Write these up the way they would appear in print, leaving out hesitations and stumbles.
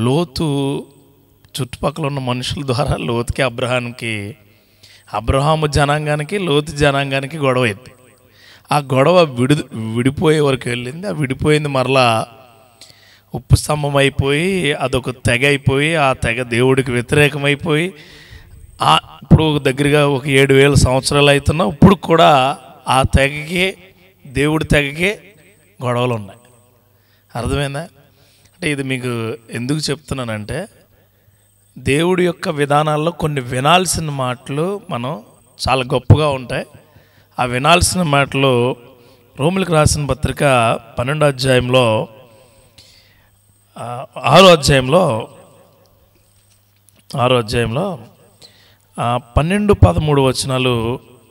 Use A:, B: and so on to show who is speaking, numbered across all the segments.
A: లోతు చుట్టుపక్కల ఉన్న మనుషుల ద్వారా లోతుకి అబ్రహాము జనాంగానికి లోతు జనాంగానికి గొడవ అయింది. ఆ గొడవ విడిపోయే వరకు వెళ్ళింది. ఆ విడిపోయింది మరలా ఉప్పు స్తంభం అయిపోయి అదొక తెగ అయిపోయి, ఆ తెగ దేవుడికి వ్యతిరేకమైపోయి ఇప్పుడు దగ్గరగా ఒక 7,000 సంవత్సరాలు అవుతున్నా ఇప్పుడు కూడా ఆ తెగకి దేవుడి తెగకి గొడవలు ఉన్నాయి. అర్థమైందా? అంటే ఇది మీకు ఎందుకు చెప్తున్నానంటే, దేవుడి యొక్క విధానాల్లో కొన్ని వినాల్సిన మాటలు మనం చాలా గొప్పగా ఉంటాయి. ఆ వినాల్సిన మాటలు రోమిలకు రాసిన పత్రిక 12వ అధ్యాయంలో 6వ అధ్యాయంలో 12-13 వచనాలు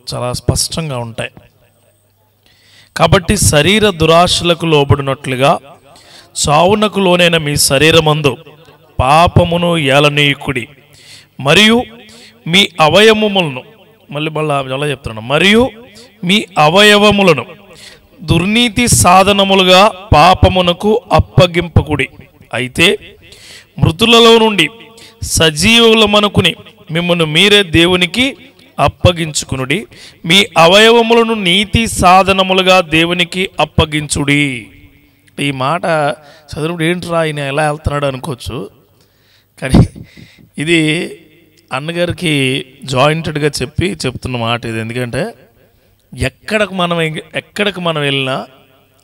A: చాలా స్పష్టంగా ఉంటాయి. కాబట్టి శరీర దురాశలకు లోబడినట్లుగా చావునకు లోనైన మీ శరీరమందు పాపమును ఏలనీయుకుడి, మరియు మీ అవయవములను మళ్ళీ చెప్తున్నాను, మరియు మీ అవయవములను దుర్నీతి సాధనములుగా పాపమునకు అప్పగింపకుడి. అయితే మృతులలో నుండి సజీవులమనుకుని మిమ్మల్ని మీరే దేవునికి అప్పగించుకునుడి, మీ అవయవములను నీతి సాధనములుగా దేవునికి అప్పగించుడి. ఈ మాట చదువుడు ఏంట్రా ఆయన ఎలా వెళ్తున్నాడు అనుకోవచ్చు, కానీ ఇది అన్నగారికి జాయింటెడ్గా చెప్తున్న మాట ఇది. ఎందుకంటే ఎక్కడికి మనం వెళ్ళినా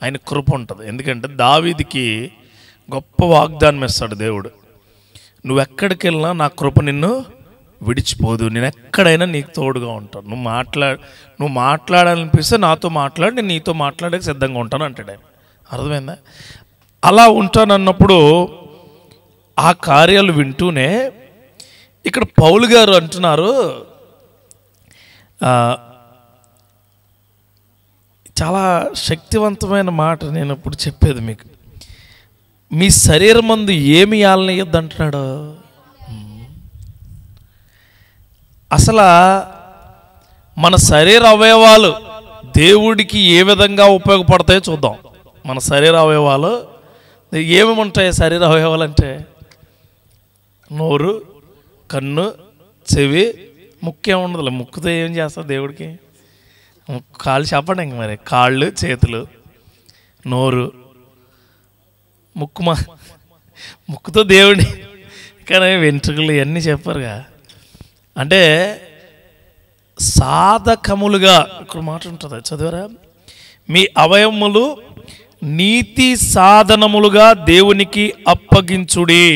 A: ఆయన కృప ఉంటుంది. ఎందుకంటే దావీదుకి గొప్ప వాగ్దానం ఇస్తాడు దేవుడు, నువ్వెక్కడికి వెళ్ళినా నా కృప నిన్ను విడిచిపోదు, నేను ఎక్కడైనా నీకు తోడుగా ఉంటాను, నువ్వు మాట్లాడాలనిపిస్తే నాతో మాట్లాడి, నేను నీతో మాట్లాడక సిద్ధంగా ఉంటాను అంటాడు ఆయన. అర్థమైందా? అలా ఉంటానన్నప్పుడు ఆ కార్యాలు వింటూనే ఇక్కడ పౌలు గారు అంటున్నారు, చాలా శక్తివంతమైన మాట నేను ఇప్పుడు చెప్పేది మీకు. మీ శరీరం మందు ఏమి యాలనీయద్దు అంటున్నాడు. అసలు మన శరీర అవయవాలు దేవుడికి ఏ విధంగా ఉపయోగపడతాయో చూద్దాం. మన శరీర అవయవాలు ఏమేమి ఉంటాయి? శరీర అవయవాలు అంటే నోరు, కన్ను, చెవి, ముక్కు. ఏముండదు, ముక్కుతో ఏం చేస్తారు దేవుడికి? కాళ్ళు చెప్పండి ఇంక మరి. కాళ్ళు, చేతులు, నోరు, ముక్కుతో దేవుడి, కానీ వెంట్రుకలు ఇవన్నీ చెప్పారుగా. అంటే సాధకములుగా ఇక్కడ మాట ఉంటుంది, చదివారా? మీ అవయవములు నీతి సాధనములుగా దేవునికి అప్పగించుడి.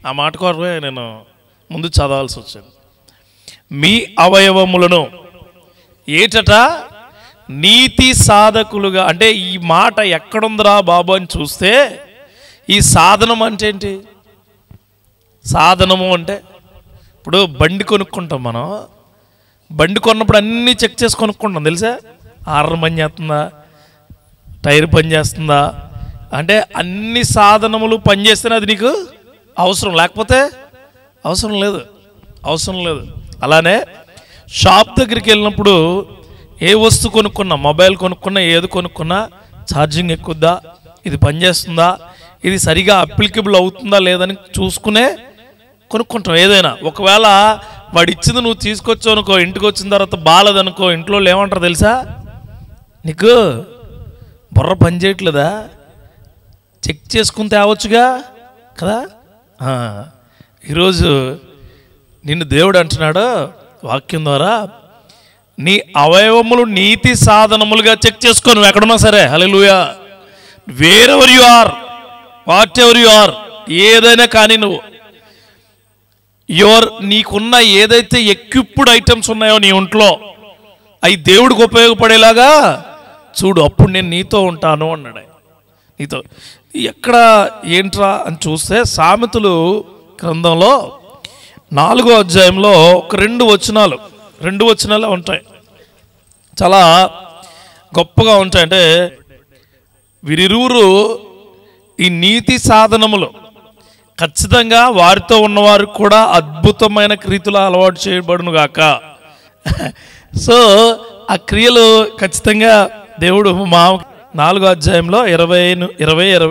A: ఆ మాట కొరకే నేను ముందు చదవాల్సి వచ్చింది. మీ అవయవములను ఏటట నీతి సాధకులుగా. అంటే ఈ మాట ఎక్కడుందిరా బాబు అని చూస్తే, ఈ సాధనం అంటే ఏంటి? సాధనము అంటే ఇప్పుడు బండి కొనుక్కుంటాం మనం. బండి కొన్నప్పుడు అన్నీ చెక్ చేసి కొనుక్కుంటాం, తెలుసా? హారన్ పని చేస్తుందా, టైర్ పని చేస్తుందా, అంటే అన్ని సాధనములు పనిచేస్తేనే అది నీకు అవసరం, లేకపోతే అవసరం లేదు. అలానే షాప్ దగ్గరికి వెళ్ళినప్పుడు ఏ వస్తువు కొనుక్కున్నా, మొబైల్ కొనుక్కున్నా, ఏది కొనుక్కున్నా ఛార్జింగ్ ఎక్కుద్దా, ఇది పనిచేస్తుందా, ఇది సరిగా అప్లికబుల్ అవుతుందా లేదని చూసుకునే కొనుక్కుంటాం ఏదైనా. ఒకవేళ వాడు ఇచ్చింది నువ్వు తీసుకొచ్చావు అనుకో, ఇంటికి వచ్చిన తర్వాత బాగాలేదనుకో, ఇంట్లో ఏమంటారు తెలుసా? నీకు బుర్ర పని చేయట్లేదా, చెక్ చేసుకుని తేవచ్చుగా కదా. ఈరోజు నిన్ను దేవుడు అంటున్నాడు వాక్యం ద్వారా, నీ అవయవములు నీతి సాధనములుగా చెక్ చేసుకో. నువ్వు ఎక్కడున్నా సరే, hallelujah, wherever you are, whatever you are, ఏదైనా కానీ నువ్వు నీకున్న ఏదైతే ఎక్విప్డ్ ఐటమ్స్ ఉన్నాయో నీ ఒంట్లో, అవి దేవుడికి ఉపయోగపడేలాగా చూడు, అప్పుడు నేను నీతో ఉంటాను అన్నాడు. నీతో ఎక్కడ ఏంట్రా అని చూస్తే, సామెతలు గ్రంథంలో 4వ అధ్యాయంలో ఒక 2 వచనాలు ఉంటాయి, చాలా గొప్పగా ఉంటాయి. అంటే వీరిరువురు ఈ నీతి సాధనములు ఖచ్చితంగా వారితో ఉన్నవారు కూడా అద్భుతమైన క్రియలు అలవాటు చేయబడును గాక. సో ఆ క్రియలు ఖచ్చితంగా దేవుడు 4వ అధ్యాయంలో 20, 21,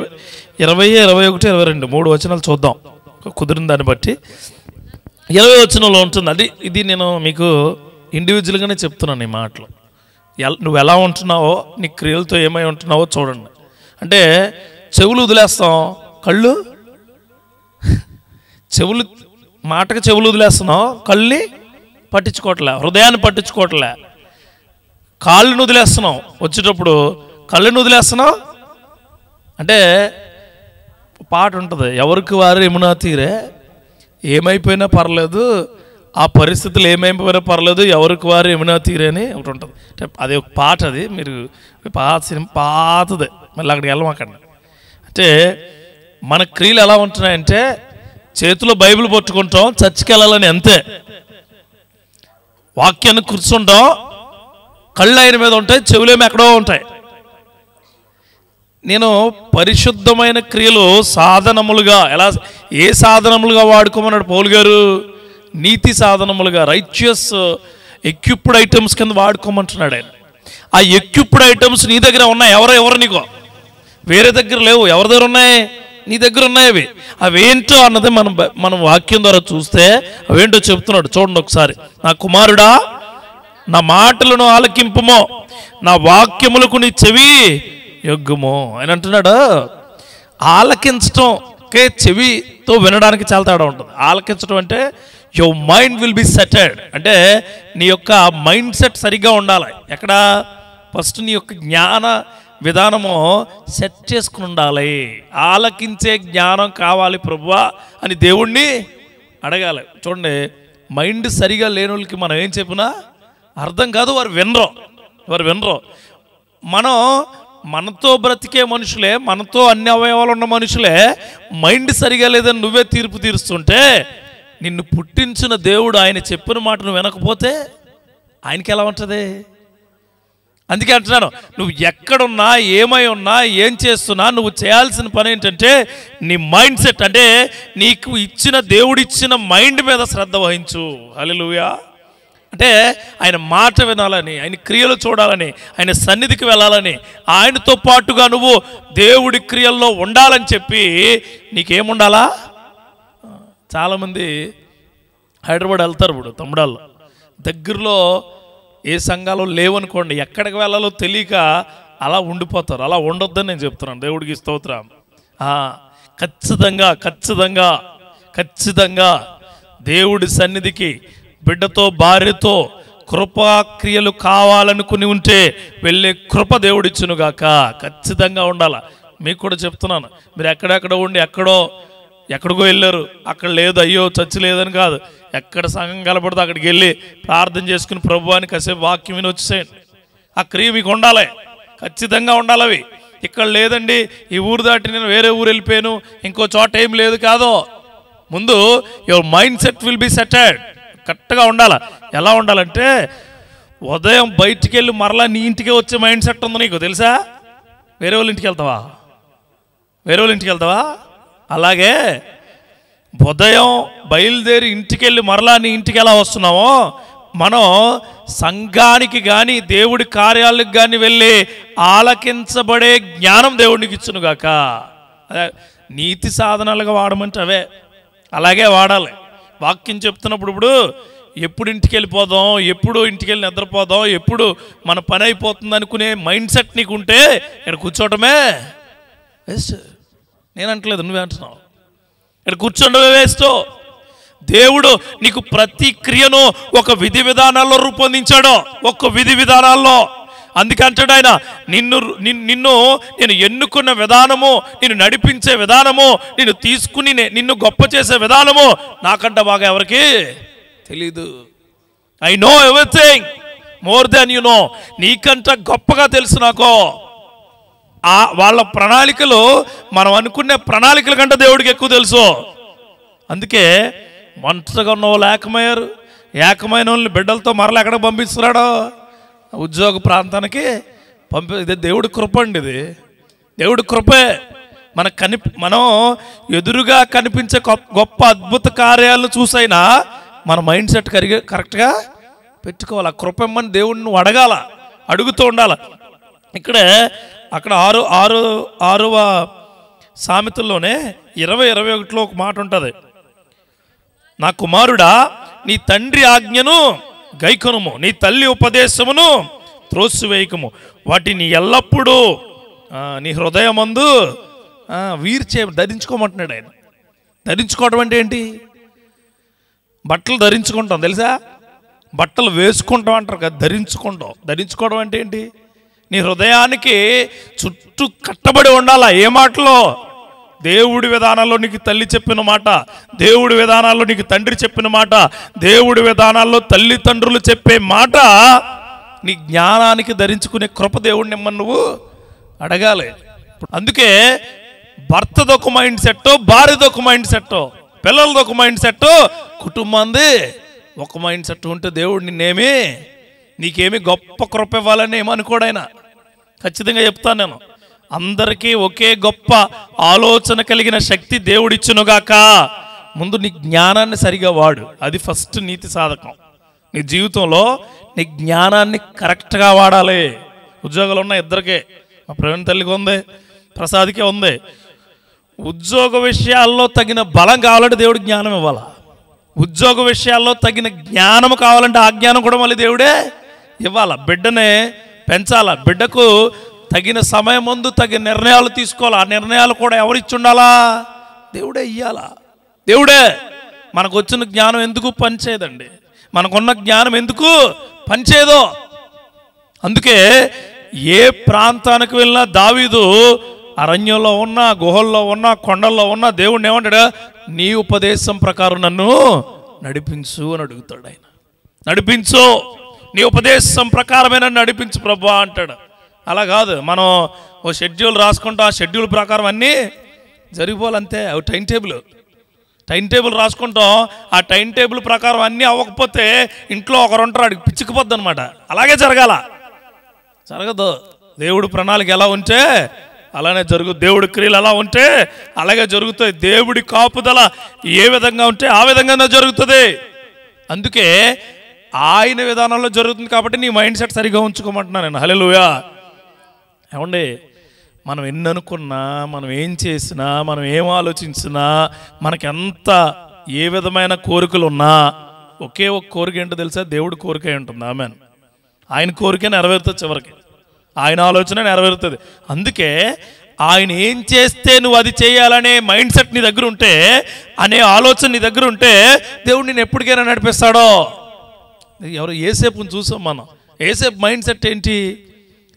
A: 22 3 వచనాలు చూద్దాం కుదిరిన దాన్ని బట్టి. 20వ వచనంలో ఉంటుంది. అది ఇది నేను మీకు ఇండివిజువల్గానే చెప్తున్నాను ఈ మాటలు. నువ్వు ఎలా ఉంటున్నావో, నీ క్రియలతో ఏమై ఉంటున్నావో చూడండి. అంటే చెవులు వదిలేస్తాం, కళ్ళు చెవులు మాటకు చెవులు వదిలేస్తున్నావు, కళ్ళని పట్టించుకోవట్లే, హృదయాన్ని పట్టించుకోవట్లే. కాళ్ళను వదిలేస్తున్నావు, వచ్చేటప్పుడు కళ్ళను వదిలేస్తున్నావు. అంటే పాట ఉంటుంది, ఎవరికి వారు యమునా తీరే, ఏమైపోయినా పర్లేదు, ఆ పరిస్థితులు ఏమైపోయినా పర్లేదు, ఎవరికి వారు యమునా తీరే అని ఒకటి ఉంటుంది. అంటే అది ఒక పాట, అది మీరు పాతది, మళ్ళీ అక్కడికి వెళ్ళమాకండి. అంటే మన క్రియలు ఎలా ఉంటున్నాయంటే, చేతిలో బైబిల్ పట్టుకుంటాం, చర్చికి వెళ్ళాలని అంతే, వాక్యాన్ని కూర్చుంటాం, కళ్ళు ఆయన మీద ఉంటాయి, చెవులేమో ఎక్కడో ఉంటాయి. నేను పరిశుద్ధమైన క్రియలు సాధనములుగా ఏ సాధనములుగా వాడుకోమన్నాడు పౌలు గారు? నీతి సాధనములుగా, రైచియస్ ఎక్విప్డ్ ఐటమ్స్ కింద వాడుకోమంటున్నాడు ఆయన. ఆ ఎక్విప్డ్ ఐటమ్స్ నీ దగ్గర ఉన్నాయి. ఎవరు నీకో వేరే దగ్గర లేవు, ఎవరి దగ్గర ఉన్నాయి? నీ దగ్గర ఉన్నాయి. అవేంటో అన్నది మనం వాక్యం ద్వారా చూస్తే అవేంటో చెప్తున్నాడు. చూడండి ఒకసారి. నా కుమారుడా, నా మాటలను ఆలకింపుమో, నా వాక్యములకు నీ చెవి యొగ్గుమో అని అంటున్నాడు. ఆలకించటంకే చెవితో వినడానికి చాలా తేడా ఉంటుంది. ఆలకించడం అంటే your mind will be settled, అంటే నీ యొక్క మైండ్ సెట్ సరిగ్గా ఉండాలి. ఎక్కడ? ఫస్ట్ నీ యొక్క జ్ఞాన విధానము సెట్ చేసుకుని ఉండాలి. ఆలకించే జ్ఞానం కావాలి ప్రభువా అని దేవుణ్ణి అడగాలి. చూడండి, మైండ్ సరిగా లేని వాళ్ళకి మనం ఏం చెప్పినా అర్థం కాదు, వారు వినరు. మనతో బ్రతికే మనుషులే, మనతో అన్ని అవయవాలు ఉన్న మనుషులే మైండ్ సరిగా లేదని నువ్వే తీర్పు తీరుస్తుంటే, నిన్ను పుట్టించిన దేవుడు ఆయన చెప్పిన మాట నువ్వు వినకపోతే ఆయనకి ఎలా ఉంటుంది? అందుకే అంటున్నాను, నువ్వు ఎక్కడున్నా, ఏమై ఉన్నా, ఏం చేస్తున్నా, నువ్వు చేయాల్సిన పని ఏంటంటే నీ మైండ్ సెట్, అంటే నీకు ఇచ్చిన దేవుడిచ్చిన మైండ్ మీద శ్రద్ధ వహించు. హల్లెలూయా. అంటే ఆయన మాట వినాలని, ఆయన క్రియలు చూడాలని, ఆయన సన్నిధికి వెళ్ళాలని, ఆయనతో పాటుగా నువ్వు దేవుడి క్రియల్లో ఉండాలని చెప్పి నీకేముండాలా? చాలామంది హైదరాబాద్ వెళ్తారు, ఇప్పుడు తమ్ముడాళ్ళు దగ్గరలో ఏ సంఘాలు లేవనుకోండి, ఎక్కడికి వెళ్ళాలో తెలియక అలా ఉండిపోతారు. అలా ఉండొద్దని నేను చెప్తున్నాను. దేవుడికి స్తోత్రం. ఖచ్చితంగా దేవుడి సన్నిధికి బిడ్డతో, భార్యతో కృపాక్రియలు కావాలనుకుని ఉంటే వెళ్ళే కృప దేవుడిచ్చునుగాక. ఖచ్చితంగా ఉండాలి. మీకు కూడా చెప్తున్నాను, మీరు ఎక్కడెక్కడ ఉండి ఎక్కడికో వెళ్ళారు, అక్కడ లేదు, అయ్యో చర్చి లేదని కాదు, ఎక్కడ సంఘం కలపడితే అక్కడికి వెళ్ళి ప్రార్థన చేసుకుని ప్రభువాని కాసేపు వాక్యం విని వచ్చేసేయండి. ఆ క్రియ మీకు ఉండాలి, ఖచ్చితంగా ఉండాలి. అవి ఇక్కడ లేదండి, ఈ ఊరు దాటి నేను వేరే ఊరు వెళ్ళిపోయాను, ఇంకో చోట ఏం లేదు కాదు. ముందు your mind set will be settled. కరెక్ట్గా ఉండాలి. ఎలా ఉండాలంటే, ఉదయం బయటికి వెళ్ళి మరలా నీ ఇంటికే వచ్చే మైండ్ సెట్ ఉంది నీకు తెలుసా? వేరే వాళ్ళ ఇంటికి వెళ్తావా? అలాగే ఉదయం బయలుదేరి ఇంటికి వెళ్ళి మరలా నీ ఇంటికి ఎలా వస్తున్నామో, మనం సంఘానికి కానీ దేవుడి కార్యాలకు కానీ వెళ్ళి ఆలకించబడే జ్ఞానం దేవుడికి ఇచ్చునుగాక. అదే నీతి సాధనాలుగా వాడమంటే అవే, అలాగే వాడాలి. వాక్యం చెప్తున్నప్పుడు ఇప్పుడు ఎప్పుడు ఇంటికి వెళ్ళిపోదాం, ఎప్పుడు ఇంటికి వెళ్ళి నిద్రపోదాం, ఎప్పుడు మన పని అయిపోతుంది అనుకునే మైండ్ సెట్ నీకు ఉంటే ఇక్కడ కూర్చోవటమే వేస్ట్. నేను అంటలేదు, నువ్వే అంటున్నావు. ఇక్కడ కూర్చోండవే వేస్ట్. దేవుడు నీకు ప్రతి క్రియను ఒక విధి విధానాల్లో రూపొందించాడు, ఒక్క విధి విధానాల్లో. అందుకంటాడు ఆయన, నిన్ను నేను ఎన్నుకున్న విధానము, నిన్ను నడిపించే విధానము, నిన్ను తీసుకుని నిన్ను గొప్ప చేసే విధానము నాకంట బాగా ఎవరికి తెలీదు. I know everything more than you know. నీకంట గొప్పగా తెలుసు నాకు. వాళ్ళ ప్రణాళికలు మనం అనుకునే ప్రణాళికల కంటే దేవుడికి ఎక్కువ తెలుసు. అందుకే ఒంటరిగా ఉన్న వాళ్ళు ఏకమైన వాళ్ళని బిడ్డలతో మరలా ఎక్కడికి పంపిస్తున్నాడు? ఉద్యోగ ప్రాంతానికి ఇది దేవుడి కృప అండి. ఇది దేవుడి కృపే. మనం ఎదురుగా కనిపించే గొప్ప అద్భుత కార్యాలను చూసైనా మన మైండ్ సెట్ కరెక్ట్గా పెట్టుకోవాలి. ఆ కృప ఇమ్మని దేవుడిని నువ్వు అడగాల, అడుగుతూ ఉండాలి. ఇక్కడే అక్కడ 6వ సామెతల్లోనే 20-21లో ఒక మాట ఉంటుంది. నా కుమారుడా, నీ తండ్రి ఆజ్ఞను గైకొనుము, నీ తల్లి ఉపదేశమును త్రోసివేయకము, వాటిని ఎల్లప్పుడూ నీ హృదయమందు ధరించుకోమంటున్నాడు ఆయన. ధరించుకోవడం అంటే ఏంటి? బట్టలు ధరించుకుంటాం తెలుసా, బట్టలు వేసుకుంటాం అంటారు కదా, ధరించుకోవడం అంటే ఏంటి? నీ హృదయానికి చుట్టూ కట్టబడి ఉండాలా. ఏ మాటలో? దేవుడి విధానాల్లో నీకు తల్లి చెప్పిన మాట, దేవుడి విధానాల్లో నీకు తండ్రి చెప్పిన మాట, దేవుడి విధానాల్లో తల్లిదండ్రులు చెప్పే మాట నీ జ్ఞానానికి ధరించుకునే కృప దేవుడిని ఇమ్మని నువ్వు అడగాలి. అందుకే భర్తదొక మైండ్ సెట్, భార్యదొక మైండ్ సెట్, పిల్లలదొక మైండ్ సెట్, కుటుంబాంది ఒక మైండ్ సెట్ ఉంటే దేవుడు నీకేమి గొప్ప కృప ఇవ్వాలని ఏమనుకోడైనా. ఖచ్చితంగా చెప్తాను నేను, అందరికీ ఒకే గొప్ప ఆలోచన కలిగిన శక్తి దేవుడిచ్చునుగాక. ముందు నీ జ్ఞానాన్ని సరిగా వాడు, అది ఫస్ట్ నీతి సాధకం. నీ జీవితంలో నీ జ్ఞానాన్ని కరెక్ట్గా వాడాలి. ఉద్యోగాలు ఉన్నాయి ఇద్దరికే, మా ప్రవీణ్ తల్లికి ఉంది, ప్రసాద్కే ఉంది. ఉద్యోగ విషయాల్లో తగిన బలం కావాలంటే దేవుడు జ్ఞానం ఇవ్వాలా. ఉద్యోగ విషయాల్లో తగిన జ్ఞానం కావాలంటే ఆ జ్ఞానం కూడా మళ్ళీ దేవుడే ఇవ్వాలా. బిడ్డనే పెంచాలా, బిడ్డకు తగిన సమయం ముందు తగిన నిర్ణయాలు తీసుకోవాలి. ఆ నిర్ణయాలు కూడా ఎవరిచ్చి ఉండాలా? దేవుడే ఇయ్యాలా. దేవుడే. మనకు వచ్చిన జ్ఞానం ఎందుకు పనిచేయదండి, మనకున్న జ్ఞానం ఎందుకు పనిచేయదో. అందుకే ఏ ప్రాంతానికి వెళ్ళినా దావీదు అరణ్యంలో ఉన్నా, గుహల్లో ఉన్నా, కొండల్లో ఉన్నా దేవుడిని ఏమంటాడు? నీ ఉపదేశం ప్రకారం నన్ను నడిపించు అని అడుగుతాడు ఆయన. నడిపించు, నీ ఉపదేశం ప్రకారమే నన్ను నడిపించు ప్రభువా అంటాడు. అలా కాదు, మనం ఓ షెడ్యూల్ రాసుకుంటాం, ఆ షెడ్యూల్ ప్రకారం అన్నీ జరిగిపోవాలంతే. అవి టైం టేబుల్ రాసుకుంటాం, ఆ టైం టేబుల్ ప్రకారం అన్నీ అవ్వకపోతే ఇంట్లో ఒకరు ఉంటారు, అడిగి పిచ్చుకుపోద్ది అనమాట. అలాగే జరగదు. దేవుడు ప్రణాళిక ఎలా ఉంటే అలానే జరుగు, దేవుడి క్రియలు ఎలా ఉంటే అలాగే జరుగుతాయి. దేవుడి కాపుదల ఏ విధంగా ఉంటే ఆ విధంగానే జరుగుతుంది. అందుకే ఆయన విధానంలో జరుగుతుంది కాబట్టి నీ మైండ్ సెట్ సరిగా ఉంచుకోమంటున్నాను నేను. హల్లెలూయా. ఏమండి, మనం ఎన్ని అనుకున్నా, మనం ఏం చేసినా, మనం ఏం ఆలోచించినా, మనకెంత ఏ విధమైన కోరికలు ఉన్నా ఒకే ఒక కోరిక ఏంటో తెలుసా? దేవుడి కోరిక ఉంటుంది. ఆమెన్. ఆయన కోరిక నెరవేరుతుంది, చివరికి ఆయన ఆలోచన నెరవేరుతుంది. అందుకే ఆయన ఏం చేస్తే నువ్వు అది చేయాలనే మైండ్ సెట్ నీ దగ్గర ఉంటే, అనే ఆలోచన నీ దగ్గర ఉంటే దేవుడు నేను ఎప్పటికైనా నడిపిస్తాడో. ఎవరు యేసేపుని చూసాం మనం. యేసేపు మైండ్ సెట్ ఏంటి?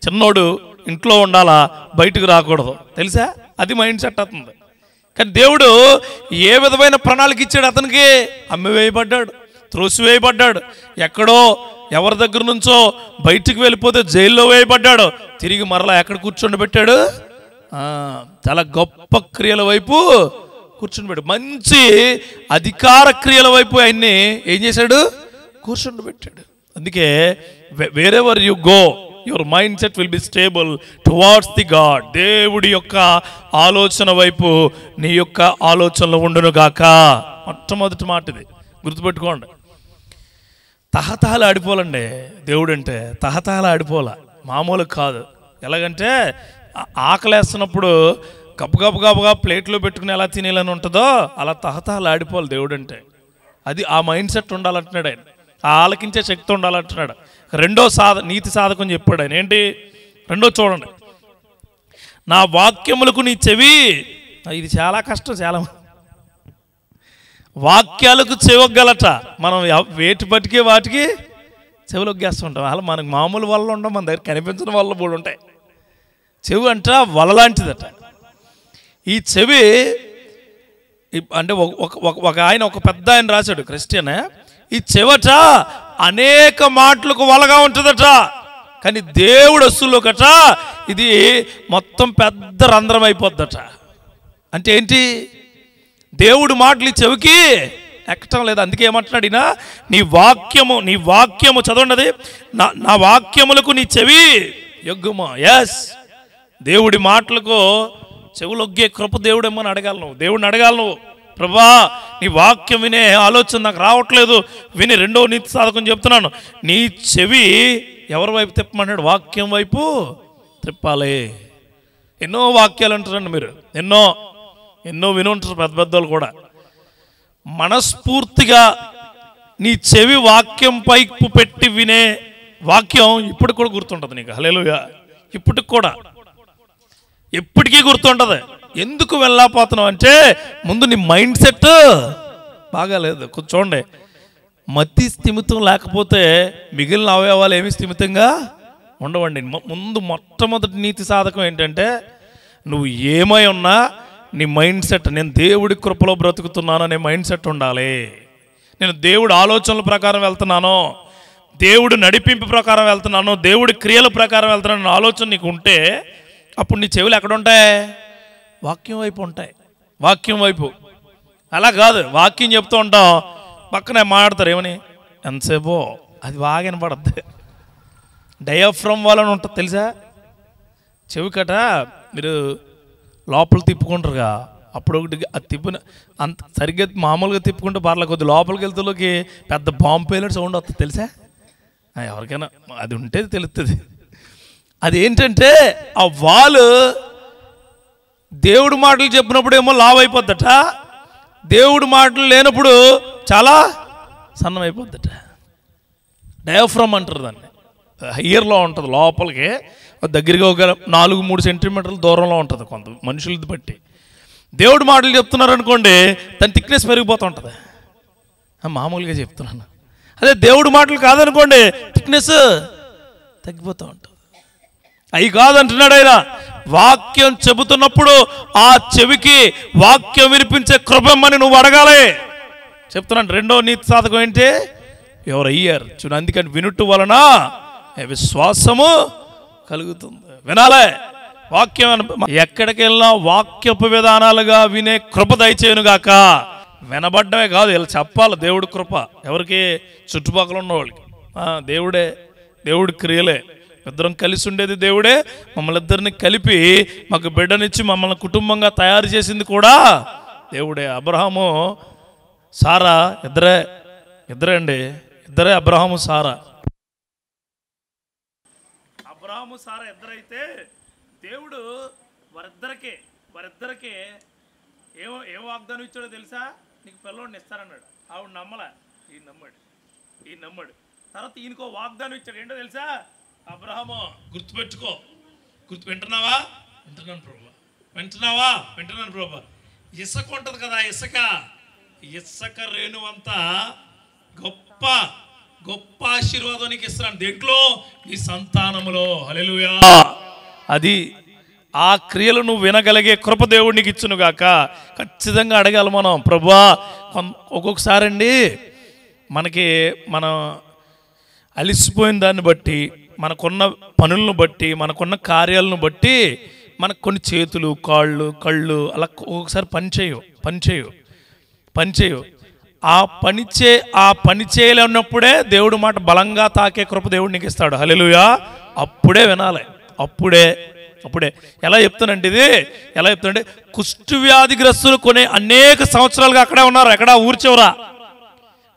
A: చిన్నోడు ఇంట్లో ఉండాలా, బయటకు రాకూడదు, తెలుసా? అది మైండ్ సెట్ అవుతుంది. కానీ దేవుడు ఏ విధమైన ప్రణాళిక ఇచ్చాడు అతనికి? అమ్మివేయబడ్డాడు, త్రోసివేయబడ్డాడు, ఎక్కడో ఎవరి దగ్గర నుంచో బయటికి వెళ్ళిపోతే జైల్లో వేయబడ్డాడు, తిరిగి మరలా ఎక్కడ కూర్చొని పెట్టాడు? చాలా గొప్ప క్రియల వైపు కూర్చొని పెట్టాడు. మంచి అధికార క్రియల వైపు ఆయన్ని ఏం చేశాడు? కూర్చొని పెట్టాడు. అందుకే wherever you go your mind set will be stable towards the God. దేవుడి యొక్క ఆలోచన వైపు నీ యొక్క ఆలోచనలు ఉండును గాక. మొట్టమొదటి మాట ఇది గుర్తుపెట్టుకోండి. తహతహలు ఆడిపోవాలండి దేవుడు అంటే, తహతహలు ఆడిపోవాల, మామూలు కాదు. ఎలాగంటే ఆకలేస్తున్నప్పుడు గబగబగా ప్లేట్లో పెట్టుకుని ఎలా తినేయాలని ఉంటుందో అలా తహతహలు ఆడిపోవాలి దేవుడు అంటే. అది ఆ మైండ్ సెట్ ఉండాలంటున్నాడు ఆయన. ఆ ఆలకించే శక్తి ఉండాలంటున్నాడు. రెండో నీతి సాధకం చెప్పాడు ఆయన. ఏంటి రెండో చూడండి. నా వాక్యములకు నీ చెవి. ఇది చాలా కష్టం. చాలా వాక్యాలకు చెవగలట. మనం వేటి బట్టికే వాటికి చెవులొగ్గేస్తుంటాం. అలా మనకు మామూలు వల్ల ఉండవు, మన దగ్గర కనిపించిన వల్ల కూడా ఉంటాయి. చెవి అంట వలలాంటిదట. ఈ చెవి అంటే ఒక ఆయన, ఒక పెద్ద ఆయన రాశాడు, క్రిస్టియన్. ఈ చెవట అనేక మాటలకు వలగా ఉంటుందట, కానీ దేవుడు వస్తువులోకట ఇది మొత్తం పెద్ద రంధ్రం అయిపోద్దట. అంటే ఏంటి? దేవుడు మాటలు చెవికి ఎక్కటం లేదు. అందుకే ఏమంటున్నాడు ఈయన? నీ వాక్యము చదవండి. నా వాక్యములకు నీ చెవి యొగ్గుమా. ఎస్, దేవుడి మాటలకు చెవులొగ్గే కృప దేవుడు ఏమని అడగాలి నువ్వు. దేవుడిని అడగాలి నువ్వు, ప్రభా నీ వాక్యం వినే ఆలోచన నాకు రావట్లేదు. విని రెండో నీతి సాధకం చెప్తున్నాను, నీ చెవి ఎవరి వైపు తిప్పమన్నాడు? వాక్యం వైపు తిప్పాలి. ఎన్నో వాక్యాలు అంటారండి మీరు, ఎన్నో ఎన్నో విని ఉంటారు పెద్ద పెద్దలు కూడా. మనస్ఫూర్తిగా నీ చెవి వాక్యం పైపు పెట్టి వినే వాక్యం ఇప్పటికి కూడా గుర్తుంటుంది నీకు. హల్లెలూయా. ఇప్పటికి కూడా ఎప్పటికీ గుర్తుంటుంది. ఎందుకు వెళ్ళకపోతున్నావు అంటే ముందు నీ మైండ్ సెట్ బాగాలేదు. కూర్చోండి, మతి స్థిమితం లేకపోతే మిగిలిన అవయవాలు ఏమి స్థిమితంగా ఉండవండి. ముందు మొట్టమొదటి నీతి సాధకం ఏంటంటే నువ్వు ఏమై ఉన్నా నీ మైండ్ సెట్, నేను దేవుడి కృపలో బ్రతుకుతున్నాను అనే మైండ్ సెట్ ఉండాలి. నేను దేవుడి ఆలోచనల ప్రకారం వెళ్తున్నాను, దేవుడు నడిపింపు ప్రకారం వెళ్తున్నాను, దేవుడి క్రియల ప్రకారం వెళ్తున్నాను ఆలోచన నీకు ఉంటే అప్పుడు నీ చెవులు ఎక్కడ ఉంటాయి? వాక్యం వైపు ఉంటాయి. వాక్యం వైపు. అలా కాదు, వాక్యం చెప్తూ ఉంటాం, పక్కనే మాట్లాడతారు ఏమని, ఎంతసేపో అది బాగా వినపడద్ది. డయాఫ్రమ్ వాళ్ళని ఉంటుంది తెలుసా? చెవికట మీరు లోపల తిప్పుకుంటారుగా, అప్పుడు ఒకటి అది తిప్పిన అంత సరిగ్గా మామూలుగా తిప్పుకుంటే పర్లేదు, కొద్ది లోపలికి వెళ్తేలోకి పెద్ద బాంబు పేలినట్టు సౌండ్ వస్తుంది తెలుసా? ఎవరికైనా అది ఉంటేది తెలుస్తుంది. అదేంటంటే ఆ వాలు దేవుడు మాటలు చెప్పినప్పుడు ఏమో లావ్ అయిపోద్దట, దేవుడు మాటలు లేనప్పుడు చాలా సన్నం అయిపోద్దట. డయాఫ్రమ్ అంటారు దాన్ని. హయ్యర్లో ఉంటుంది, లోపలికి దగ్గరగా ఒక 4-3 సెంటీమీటర్ల దూరంలో ఉంటుంది కొంత మనుషులది బట్టి. దేవుడు మాటలు చెప్తున్నారు అనుకోండి, దాని థిక్నెస్ పెరిగిపోతూ ఉంటుంది. మామూలుగా చెప్తున్నాను. అదే దేవుడు మాటలు కాదనుకోండి, థిక్నెస్ తగ్గిపోతూ ఉంటుంది. అవి కాదంటున్నాడు ఆయన. వాక్యం చెబుతున్నప్పుడు ఆ చెవికి వాక్యం వినిపించే కృపమ్మని నువ్వు అడగాలి. చెప్తున్నాను. రెండో నీతి సాధకం ఏంటి? ఎవరు అయ్యారు చూడు. అందుకని వినుట వలన విశ్వాసము కలుగుతుంది. వినాలే వాక్యం. ఎక్కడికి వెళ్ళినా వాక్యపు విధానాలుగా వినే కృప దయచేయునుగాక. వినబడ్డమే కాదు, ఇలా చెప్పాలి దేవుడి కృప. ఎవరికి? చుట్టుపక్కల ఉన్న వాళ్ళకి. దేవుడే, దేవుడి క్రియలే. ఇద్దరం కలిసి ఉండేది దేవుడే. మమ్మల్ని ఇద్దరిని కలిపి మాకు బిడ్డనిచ్చి మమ్మల్ని కుటుంబంగా తయారు చేసింది కూడా దేవుడే. అబ్రహాము సారా ఇద్దరే అండి, ఇద్దరే. అబ్రహాము సారా ఇద్దరైతే దేవుడు వారిద్దరికి ఏం వాగ్దానం ఇచ్చాడో తెలుసా? నీకు పిల్లోడిని ఇస్తారన్నాడు. ఆవిడ నమ్మలా, ఈయన నమ్మాడు. తర్వాత ఈయనకో వాగ్దానం ఇచ్చాడు. ఏంటో తెలుసా? అబ్రహాము గుర్తుపెట్టుకో. వింటున్నావా? వింటున్నాను ప్రభు. ఇసుక ఉంటుంది కదా, ఇసుక రేణువంతా గొప్ప ఆశీర్వాదం నీకు ఇస్తున్నాను. దేంట్లో? నీ సంతానములో. హల్లెలూయా. అది ఆ క్రియలు నువ్వు వినగలిగే కృప దేవుడు నీకు ఇచ్చును గాక. ఖచ్చితంగా అడగాలి మనం. ప్రభువా, ఒక్కొక్కసారి అండి మనం అలిసిపోయిన దాన్ని బట్టి, మనకున్న పనులను బట్టి, మనకున్న కార్యాలను బట్టి మనకు కొన్ని చేతులు, కాళ్ళు, కళ్ళు అలా ఒక్కొక్కసారి పనిచేయవు. ఆ పని చేయలేనప్పుడే దేవుడు మాట బలంగా తాకే కృప దేవుడు నీకు ఇస్తాడు. హల్లెలూయా. అప్పుడే వినాలి. అప్పుడే ఎలా చెప్తానంటే కుష్టు వ్యాధిగ్రస్తులు అనేక సంవత్సరాలుగా అక్కడే ఉన్నారు. ఎక్కడ? ఊరి చివర.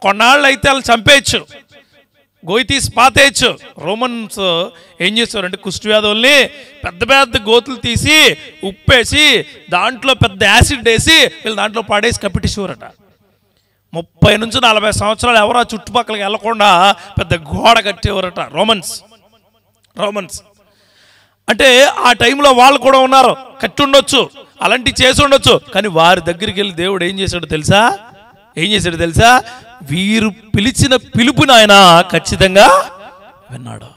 A: కొన్నాళ్ళు అయితే వాళ్ళు చంపేయచ్చు, గోయి తీసి పాతేయచ్చు. రోమన్స్ ఏం చేసేవారంటే కుష్ఠవ్యాధుల్ని పెద్ద గోతులు తీసి ఉప్పేసి దాంట్లో పెద్ద యాసిడ్ వేసి వీళ్ళు దాంట్లో పాడేసి కప్పిటేసేవారట. 30 నుంచి 40 సంవత్సరాలు ఎవరు ఆ చుట్టుపక్కలకి వెళ్లకుండా పెద్ద గోడ కట్టేవారట రోమన్స్. అంటే ఆ టైంలో వాళ్ళు కూడా ఉన్నారు, కట్టి ఉండొచ్చు, అలాంటివి చేసి ఉండొచ్చు. కానీ వారి దగ్గరికి వెళ్ళి దేవుడు ఏం చేశాడో తెలుసా? వీరు పిలిచిన పిలుపుని ఆయన ఖచ్చితంగా విన్నాడు.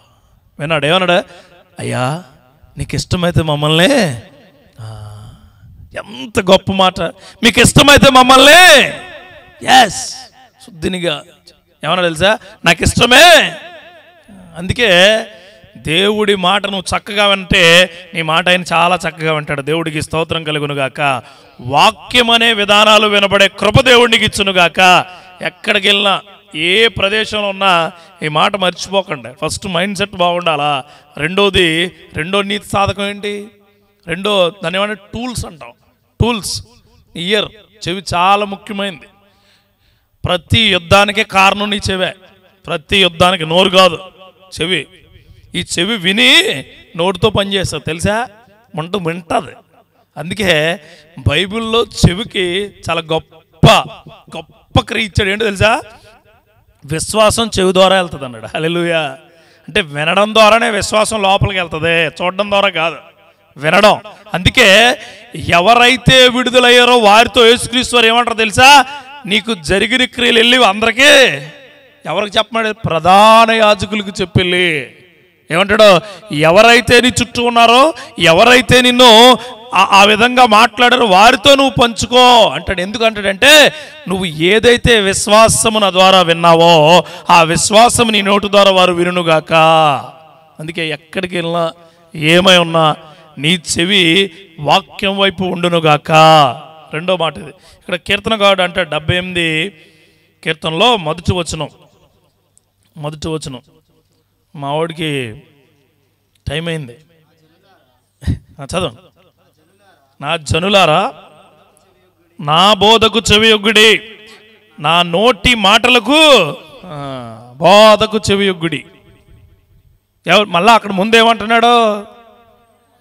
A: ఏమన్నాడు? అయ్యా, నీకు ఇష్టమైతే మమ్మల్ని, ఎంత గొప్ప మాట, మీకు ఇష్టమైతే మమ్మల్ని శుద్ధినిగా ఏమన్నా తెలుసా? నాకు ఇష్టమే. అందుకే దేవుడి మాట నువ్వు చక్కగా వింటే నీ మాట ఆయన చాలా చక్కగా వింటాడు. దేవుడికి స్తోత్రం కలుగునుగాక. వాక్యం అనే విధానాలు వినబడే కృప దేవుడికి ఇచ్చునుగాక. ఎక్కడికి వెళ్ళినా, ఏ ప్రదేశంలో ఉన్నా ఈ మాట మర్చిపోకండి. ఫస్ట్ మైండ్ సెట్ బాగుండాలా. రెండో నీతి సాధకం ఏంటి? దాన్ని ఏమంటే టూల్స్ అంటాం. టూల్స్. ఇయర్, చెవి చాలా ముఖ్యమైనది. ప్రతి యుద్ధానికే కారణం నీ చెవే. ప్రతి యుద్ధానికి, నోరు కాదు, చెవి. ఈ చెవి విని నోటితో పనిచేస్తుంది తెలుసా? వింటుంది. అందుకే బైబిల్లో చెవికి చాలా గొప్ప గొప్ప క్రియ ఇచ్చాడు. ఏంటో తెలుసా? విశ్వాసం చెవి ద్వారా వెళ్తుంది అన్నాడు. హల్లెలూయా. అంటే వినడం ద్వారానే విశ్వాసం లోపలికి వెళ్తుంది, చూడడం ద్వారా కాదు, వినడం. అందుకే ఎవరైతే విడుదలయ్యారో వారితో యేసుక్రీస్తు వారు ఏమంటారో తెలుసా? నీకు జరిగిన క్రియలు వెళ్ళి అందరికీ ఎవరికి చెప్పమన్నాడు? ప్రధాన యాజకులకు చెప్పెళ్ళి. ఏమంటాడు? ఎవరైతే నీ చుట్టూ ఉన్నారో, ఎవరైతే నిన్ను ఆ విధంగా మాట్లాడారో వారితో నువ్వు పంచుకో అంటాడు. ఎందుకంటాడంటే నువ్వు ఏదైతే విశ్వాసము నా ద్వారా విన్నావో ఆ విశ్వాసం నీ నోటు ద్వారా వారు వినుగాక. అందుకే ఎక్కడికి వెళ్ళినా ఏమై ఉన్నా నీ చెవి వాక్యం వైపు ఉండునుగాక. రెండో మాట ఇది. ఇక్కడ కీర్తనగాడు అంటే 78 కీర్తనలో మొదటి వచనం. మా వాడికి టైం అయింది, చదవండి. నా జనులారా నా బోధకు చెవియొగ్గుడి, నా నోటి మాటలకు బోధకు చెవియొగ్గుడి. మళ్ళా అక్కడ ముందేమంటున్నాడు?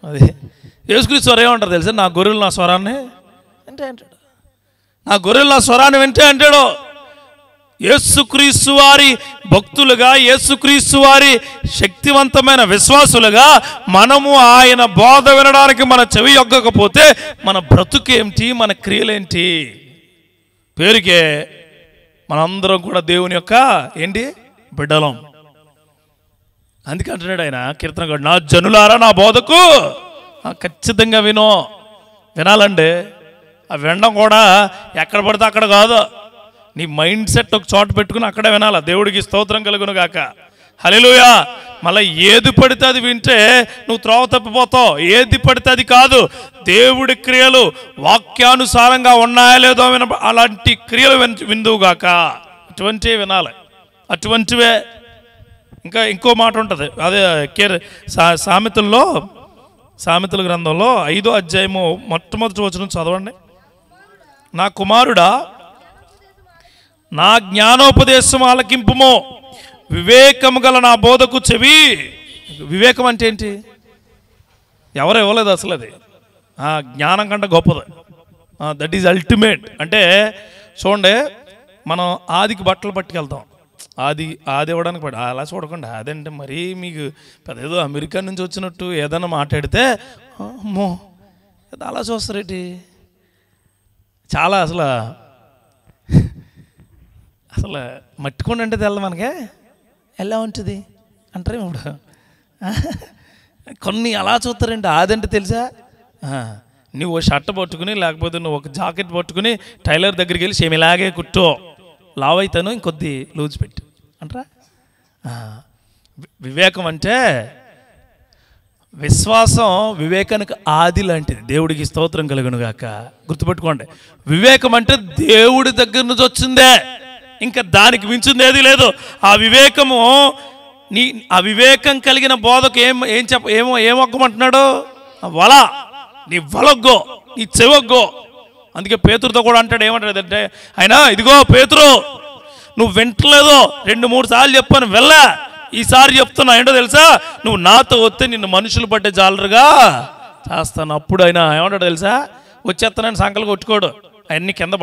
A: అది యేసుక్రీస్తు వారు ఏమంటారు తెలుసా? నా గొర్రెలు నా స్వరాన్ని అంటే అంటాడు. నా గొర్రెలు నా స్వరాన్ని వింటే అంటాడు. యేసుక్రీస్తు వారి భక్తులుగా, యేసుక్రీస్తు వారి శక్తివంతమైన విశ్వాసులుగా మనము ఆయన బోధ వినడానికి మన చెవి యొగ్గకపోతే మన బ్రతుకేంటి, మన క్రియలేంటి? పేరుకే మనందరం కూడా దేవుని యొక్క ఏంటి బిడ్డలం. అందుకే అంటున్నాడు ఆయన కీర్తనగాడు, నా జనులారా నా బోధకు ఖచ్చితంగా వినాలండి. ఆ వినడం కూడా ఎక్కడ పడితే అక్కడ కాదు, నీ మైండ్ సెట్ ఒక చోట పెట్టుకుని అక్కడే వినాలి. దేవుడికి స్తోత్రం కలుగును గాక. హల్లెలూయా. మళ్ళీ ఏది పడితే అది వింటే నువ్వు త్రోవ తప్పిపోతావు. ఏది పడితే అది కాదు. దేవుడి క్రియలు వాక్యానుసారంగా ఉన్నాయా లేదో అలాంటి క్రియలు విందువుగాక. అటువంటివే వినాలి, అటువంటివే. ఇంకో మాట ఉంటుంది, అదే సామెతల గ్రంథంలో 5వ అధ్యాయము మొట్టమొదటి వచనం చదవండి. నా కుమారుడా నా జ్ఞానోపదేశం ఆలకింపుము, వివేకము గల నా బోధకు చెవి. వివేకం అంటే ఏంటి? ఎవరు ఇవ్వలేదు అసలు. అది జ్ఞానం కంటే గొప్పది. That is ultimate. అంటే చూడండి, మనం ఆదికి బట్టలు పట్టుకెళ్తాం, ఆది ఇవ్వడానికి అలా చూడకుండా అదంటే మరీ మీకు ఏదో అమెరికా నుంచి వచ్చినట్టు ఏదైనా మాట్లాడితే అమ్మో అలా చూస్తారేంటి? చాలా అసలు మట్టుకోండి అంటే తెల్ల మనకే ఎలా ఉంటుంది అంటారే. ఇప్పుడు కొన్ని అలా చూస్తారండి. అదంటే తెలుసా? నువ్వు షర్ట్ పట్టుకుని లేకపోతే నువ్వు ఒక జాకెట్ పట్టుకుని టైలర్ దగ్గరికి వెళ్ళి సేమ్ ఇలాగే కుట్టో, లావ్ అవుతాను ఇంకొద్ది లూజ్ పెట్టు అంటారా? వివేకం అంటే విశ్వాసం వివేకానికి ఆది లాంటిది. దేవుడికి స్తోత్రం కలుగును గాక. గుర్తుపెట్టుకోండి, వివేకం అంటే దేవుడి దగ్గర నుంచి వచ్చిందే, ఇంకా దానికి మించింది ఏది లేదు. ఆ వివేకం కలిగిన బోధకు ఏమొగ్గమంటున్నాడు? వల, నీ వలొగ్గో, నీ చెవొగ్గో. అందుకే పేతురుతో కూడా అంటాడు, ఏమంటాడు అంటే ఆయన, ఇదిగో పేతురు నువ్వు వింటలేదో 2-3 సార్లు చెప్పాను, వెళ్ళా, ఈసారి చెప్తున్నా. ఏంటో తెలుసా? నువ్వు నాతో వస్తే నిన్ను మనుషులు పట్టే జాలరుగా చేస్తాను. అప్పుడు ఆయన ఏమంటాడు తెలుసా? వచ్చేస్తానని సంకలు కొట్టుకోడు, అవన్నీ కింద